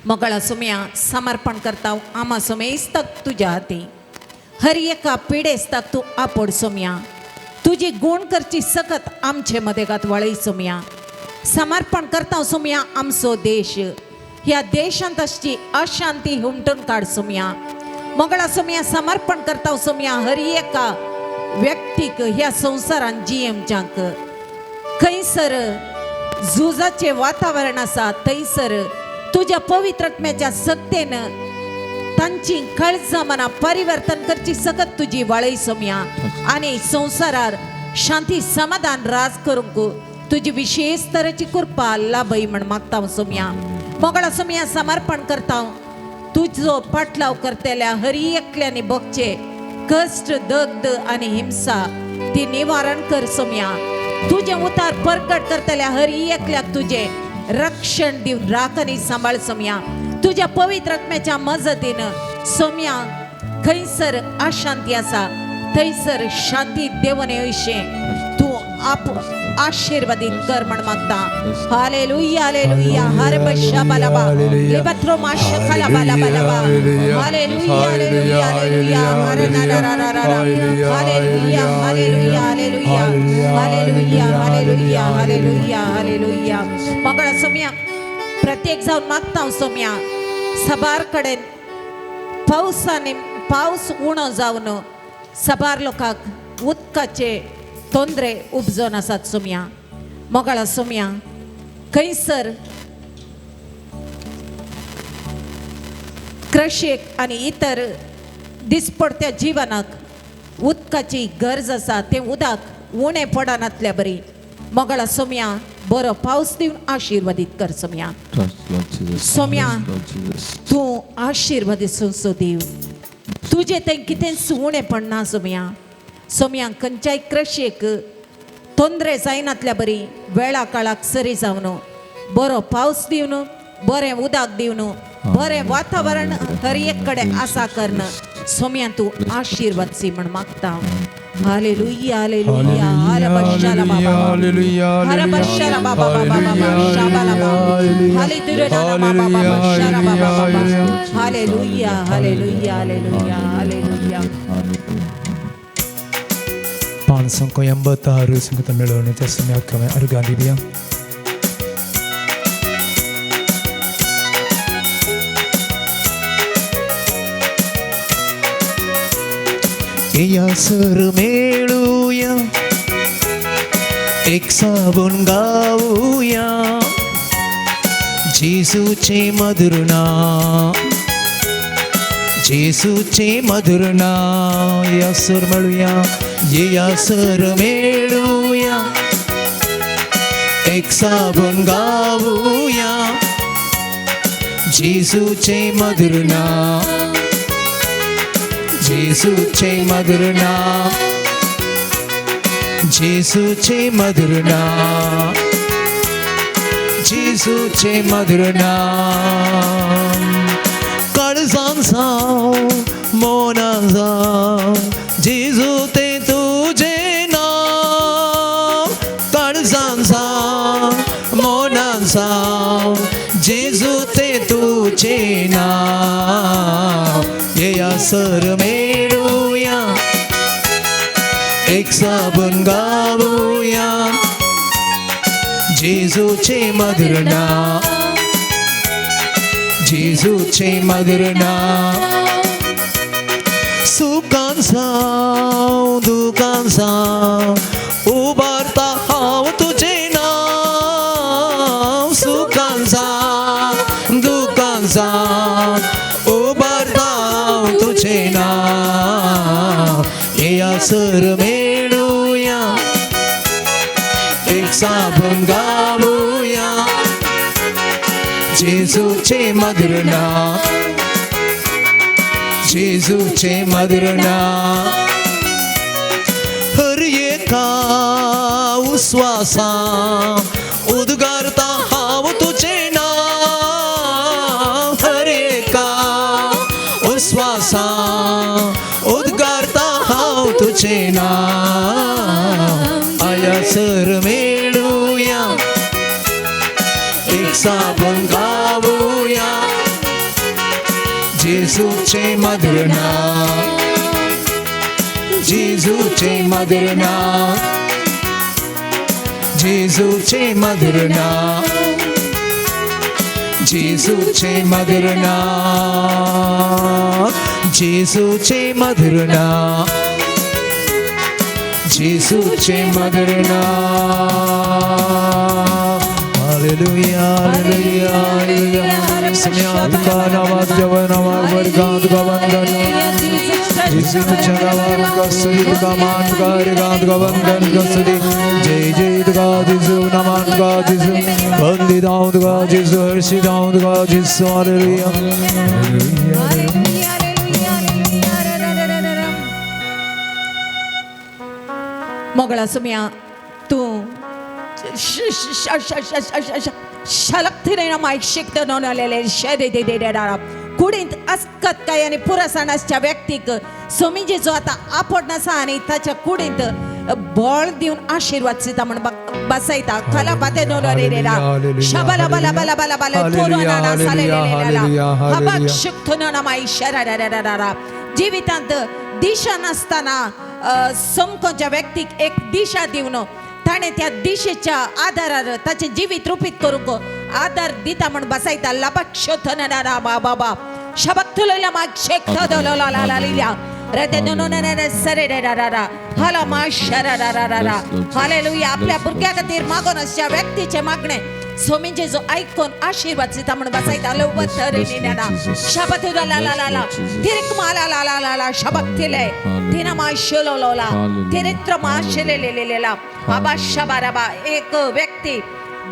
मोगाळा सोम्या समर्पण करता आमा समेस्ताक तुज्या हाती. हर एका पिडेस्ताक तूं आपड सोम्या. तुजी गुण करची सकत आमचे मदेगात वळय सोम्या. समर्पण करता सोम्या आमचो देश. ह्या देशांत आसची अशांती हुमटून काड सोम्या. मोगाळा सोम्या समर्पण करता सोम्या हर एका व्यक्तीक ह्या संवसारान जियेवच्यांक. खंयसर झुजाचें वातावरण आसा थंयसर तुज्या पवित्र आत्म्याच्या सक्तेन तांची काळजां मनां परिवर्तन करची सकत तुजी वळय सोम्या. आनी संवसारार शांती समाधान राज करूंक तुजी विशेष तरेची कृपा लाभय म्हण मागता सोम्या. मोगाळा सोम्या समर्पण करता तुजो पाटलाव करतेल्या हर एकल्यांनी भोगचे कश्ट दग्ध आनी हिंसा ती निवारण कर सोम्या. तुझे उतार प्रकट करतेल्या हर एकल्याक तुझे रक्षण दिवन राख आनी सांबाळ सोम्या. तुझ्या पवित्र आत्म्याच्या मजतीन सोम्या खंयसर अशांती आसा थंयसर शांती देवन अशें तूं आप आशीर्वादीत कर म्हण मागता. हालेलुया हालेलुया हर बशा बालाबा लेबत्रो माश खाला बालाबा लाबा हालेलुया हालेलुया हालेलुया हर नारारारा hallelujah hallelujah hallelujah hallelujah hallelujah hallelujah hallelujah. मोगाळा सोम्या प्रत्येक जावन मागता सोम्या सबार कडेन पावस उणो जावन सबार लोकांक उदकाचे तोंदरे उपजोन आसात सोम्या. मोगाळा सोम्या खंयसर कृषेक आनी इतर दिसपडत्या जिवनाक उदकाची गरज आसा तें उदक उणें पडनातल्या बरी मोगळा सोम्या बरो पावस दिवन आशिर्वादीत कर सोम्या सोम्या तूं आशिर्वादीत सो देव तुजें तें कितेंच उणें पडना सोम्या सोम्या खंयच्याय क्रशेक ತೊಂದರೆ जायनातल्या बरी वेळा काळाक सरी जावन बरो पावस दिवन बरें उदक दिवन बरें वातावरण हर एक कडेन आसा करन सोम्या तूं आशिर्वाद सी म्हण मागता हालेलुया हालेलुया हालेबशाला बाबा हालेबशाला बाबा बाबा बाबा शाबाला बाबा हालेलुया बाबा बाबा शाला बाबा बाबा हालेलुया हालेलुया हालेलुया हालेलुया 586 ಸಂಗತ ಮೆಳವಣಿಗೆ ಸಮಯಕ್ಕೆ ಅರ್ಗಾಲಿಬಿಯಾ यासर मेळूया एक साबून गाऊया जेसूचे मधुर नाम जेसूचे मधुर नाम यासर मेळूया यासर मेळूया एक साबून गाऊया जेसूचे मधुर नाम जेसूचे मधुर नाम जेसूचे मधुर नाम जेसूचे मधुर नाम काळजांचा मोनाचा जेजू ते तुझे नाम काळजांचा मोनाचा जेजू ते तुझे नाम यासर मेळूया एक साबण गाऊया जेजूचे मधुर नाम जेजूचे मधुर नाम सुखांचा दुखांचा उभारता हाव तुझे नाम सुखांचा दुखांचा उभारता तुझे नाम यासर मेळूया एक साबण गाऊया जेजूचे मधुर नाम जेजूचे मधुर नाम हर एका उस्वासा उद्गारता हाव तुझे नाम हर एका उस्वासा उद्गारता हाव तुझे नाम यासर मेळूया एक साबण गाऊया जेजूचे मधुर नाम जेजूचे मधुर नाम जेजूचे मधुर नाम जेजूचे मधुर नाम जेजूचे मधुर नाम जेजूचे मधुर नाम हालेलुया हालेलुया हालेलुया समयात का नावात जवनावा वर्गात का वंदन जेजूच्या नावात का सहित का मान का रेगात का वंदन का सदी जय जय का जेजू नमन का जेजू वंदी दाऊद का जेजू हर्षि दाऊद का जेजू हालेलुया मोगळा सुम्या तूं शलक्तीन माईक शिकत नोंदलेले शेदे कुडींत अस्कत काय आणि पुरासणाच्या व्यक्तीक सोमी जो आता आपड नसा आणि ताच्या कुडींत बळ दिवन आशीर्वाद सिता म्हण बसयता कला बाते नोंदलेला शबला बला बला बला बला तोरणाला सालेलेला हबक शिकत नोना माई शरारारारा जीवितांत दिशा नसताना समकोच्या व्यक्तीक एक दिशा दिवन ताणे त्या दिशेच्या आधारार ताचे जिवीत रूपीत करूंक आधार दिता म्हण बसयता लपक शोथननारा बाबा शबक तुलला माग शेकता दललालालिया रते नोनोनने सरेरारारा हाला मा शरारारारा हालेलुया आपल्या भुरग्या खातीर मागोन अशा व्यक्तीचे मागणे सोमी जेजू ऐकून आशीर्वाद सिता म्हणून बसायता लवत रे नेना शबत ला ला ला ला तिरक माला ला ला ला ला शबत तिले तिना मा शलोला तिरित्र मा शलेलेलेला आबा शबाराबा एक व्यक्ती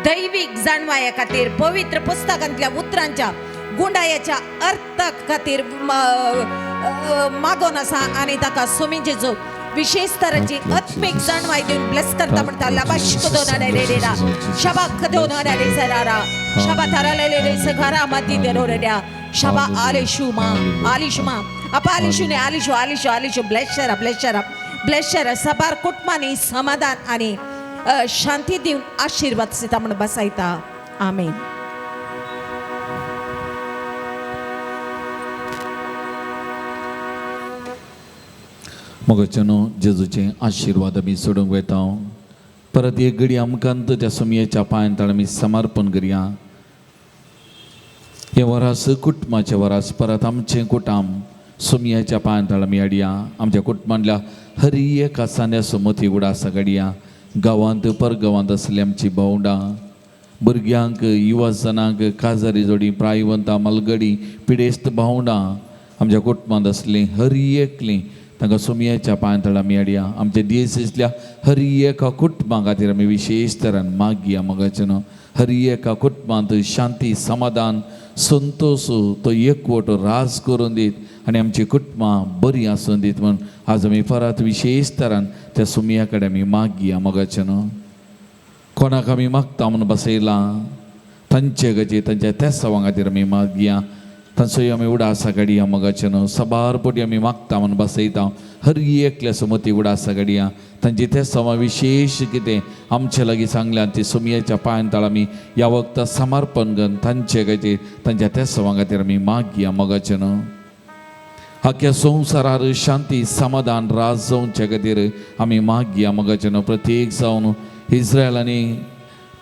दैविक जाणवाया खातीर पवित्र पुस्तकांतल्या उतरांच्या गुंडायाच्या अर्थ खातीर मागोन आसा आनी ताका सोमी जेजू विशेष तराची आत्मिक जाणवाय दिवन ब्लेस करता म्हणटा लाबाश कदोना रे रे रा शबा कदोना रे सरारा शबा ताराले रे सगारा मती देरो रे शबा आलिशुमा अपा आलिशुने आलिशु ब्लेशर सबार कुटुंबांनी समाधान आणि शांती दिवन आशीर्वाद सिता म्हणून बसायता आमेन. मोगाचेनो जेजूचे आशीर्वाद आमी सोडूंक वेता. परत एक घडी आमकांत त्या सोमयेच्या पांयांत आमी समर्पण करया. हे वरास कुटुंबाचे वरास परत आमचें कुटुंब सोमयाच्या पांयांत आमी हाडया. आमच्या कुटुंबांतल्या हर एक आसान्या सुमती उडास घडया. गांवांत परगांवांत आसली आमची भोंवडां भुरग्यांक युवा जनांक काजारी जोडी प्रायवंतां मलगडी पिडेस्त भोंवडां आमच्या कुटुंबांत आसली हर एकलीं तांकां सोमयाच्या पांयांत आमी हाडया. आमच्या दियेसींतल्या हर एका कुटुंबा खातीर आमी विशेश तरान मागया. मोगाचेनो हर एका कुटुंबांत शांती समाधान संतोष तो एकवट राज करून दीत आनी आमची कुटुंबां बरीं आसूं दीत म्हूण आज आमी परत विशेष तरान त्या सोमया कडेन आमी मागया. मोगाचेनो कोणाक आमी मागता म्हूण बसयलां तांचे गजे तांच्या त्या सवां खातीर आमी मागया. तांचोय आमी उडास घडया. मोगाचेनो सबारपटी आमी मागता म्हूण बसयता हर एकल्या सुमती उडास घडया. तांची त्या सवां विशेष कितें आमचे लागीं सांगल्यान ती सोमयाच्या पांयांत आमी ह्या वखदां समर्पण करून तांचे खातीर तांच्या त्या सवां खातीर आमी मागया. मोगाचेनो आख्या संवसारार शांती समाधान राज जावचे खातीर आमी मागया. मोगाचेनो प्रत्येक जावन इस्रायल आनी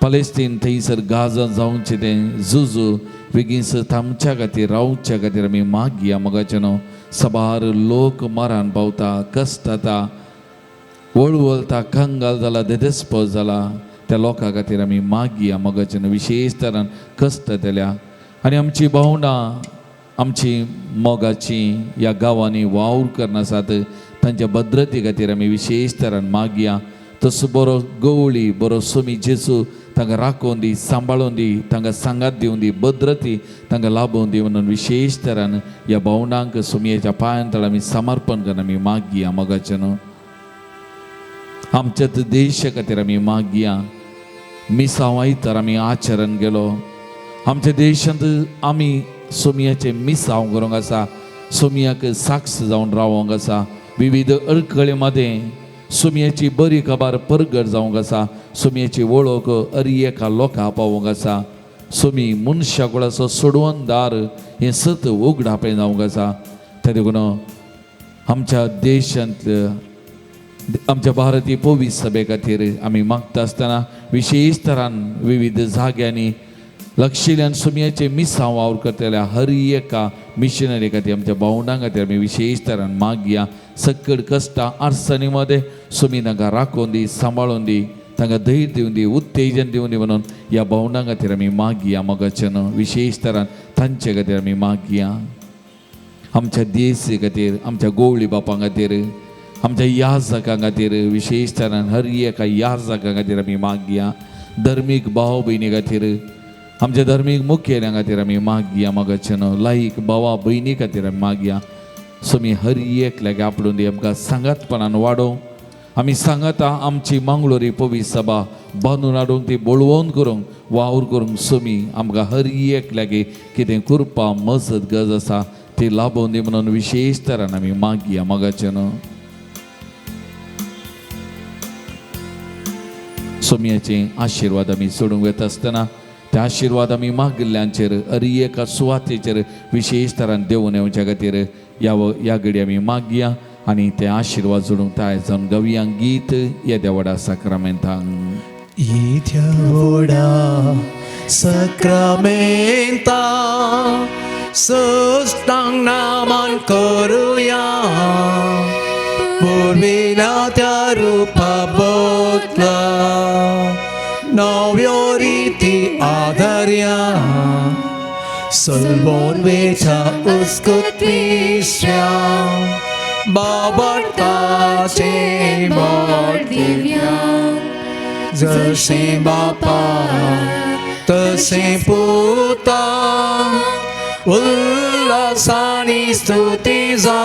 पलेस्तीन थंयसर गाजा जावचें तें झुजू बेगीनच थांबच्या खातीर रावच्या खातीर आमी मागया. मोगाचेनो सबार लोक मरान पावता कश्ट जाता वळवळता कंगाल जाला देदेस्पद जाला त्या लोकां खातीर आमी मागया. मोगाचेनो विशेष तरान कश्ट जाल्या आनी आमची भोंवडां आमची मोगाची ह्या गांवांनी वावर करना आसात तांच्या भद्रते खातीर आमी विशेष तरान मागया. तसो बरो गवळी बरो सोमी जेजू तांकां राखून दी सांबाळून दी तांकां सांगात दिवन दी भद्रती तांकां लाभून दी म्हणून विशेष तरान ह्या भोंवडांक सोमयेच्या पांयांत आमी समर्पण करून आमी मागया. मोगाचेनो आमच्याच देशा खातीर आमी मागया. मिसांव आयतार आमी आचरण केलो आमच्या देशांत आमी सोमयाचे मिसांव करूंक आसा. सोमयाक साक्ष जावन रावोंक आसा. विविध अडखळे मदें सोमयाची बरी खबर परगट जावंक आसा. सोमयाची वळख हर एका लोकां पावोंक आसा. सोमी मनशा कुळाचो सोडवणदार हें सत उगडापें जावंक आसा. त्या देखून आमच्या देशांत आमच्या भारतीय पवित्र सभे खातीर आमी मागता आसतना विशेष तरान विविध जाग्यांनी लक्षिल्ल्यान सोमयाचे मिसांव वावर करतल्या हर एका मिशनरी खातीर आमच्या भोंवडां खातीर आमी विशेष तरान मागया. सकड कश्टां अडचणी मध्ये सोमी तांकां राखून दी सांबाळून दी तांकां धैर्य दिवन दी उत्तेजन दिवन दी म्हणून ह्या भोंवडां खातीर आमी मागया. मोगाचेनो विशेष तरान तांचे खातीर आमी मागया. आमच्या देशी खातीर आमच्या गोवळी बापां खातीर आमच्या याजकां खातीर विशेष तरान हर एका याजकां खातीर आमी मागया. धर्मीक भाव भयणी खातीर आमच्या धर्मीक मुखेल्या खातीर आमी मागया. मोगाचेनो लायक भावा भयणी खातीर आमी मागया. सोमी हर एकल्याक आपणून दी आमकां सांगातपणान वाडोवं आमी सांगता आमची मंगळुरी पवित्र सभा बांदून हाडूंक ती बोळवून करूंक वावर करूंक सोमी आमकां हर एकल्याक कितें करपा मजत गरज आसा ती लाभोवन दी म्हणून विशेष तरान आमी मागया. मोगाचेनो सोमयाचे आशिर्वाद आमी सोडूंक येता आसतना त्या आशिर्वाद आमी मागिल्ल्यांचेर हर एका सुवातेचेर विशेष तरान देंवून येवच्या खातीर ह्या घडी आमी मागया आनी ते आशिर्वाद जोडूंक तयार जावन गावया गीत येद्या व्हडा साक्रामेंतांक. येद्या व्हडा साक्रामेंता सोस्तांक नामान करुया पुर्विला त्या रुपा बोतला नव्यो रिती आदर्या सलबोनवेच्या उत्कृष्टिश्या बाबताचे बोट दिव्या जसे बापा तसे पुता उल्हासानी स्तुती जा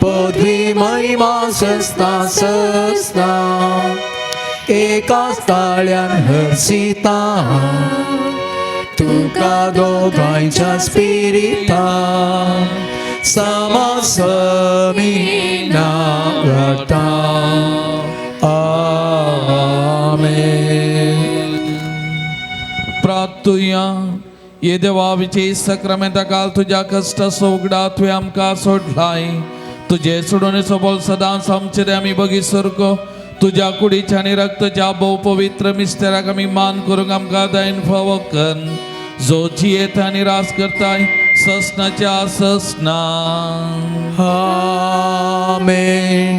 पदवी महिमा सस्ता सस्ता एकाच ताळ्यान हर्षिता तुका दोगांच्या स्पिरिता समसमीना वाटा आमेन. प्रार्थुया ये देवा विशेष सक्रमेंता काल तुझ्या कष्ट सोगडा तुवें आमकां सोडलाय. तुझे सोडोनेचो बोल सदांच आमचेर आमी बगीसरको तुझ्या कुडीच्या आनी रक्तच्या भोव पवित्र मिस्तेराक आमी मान करूंक आमकां दायन फावो कर. जो जियेता आनी रास करताय ससनाच्या ससना आमेन.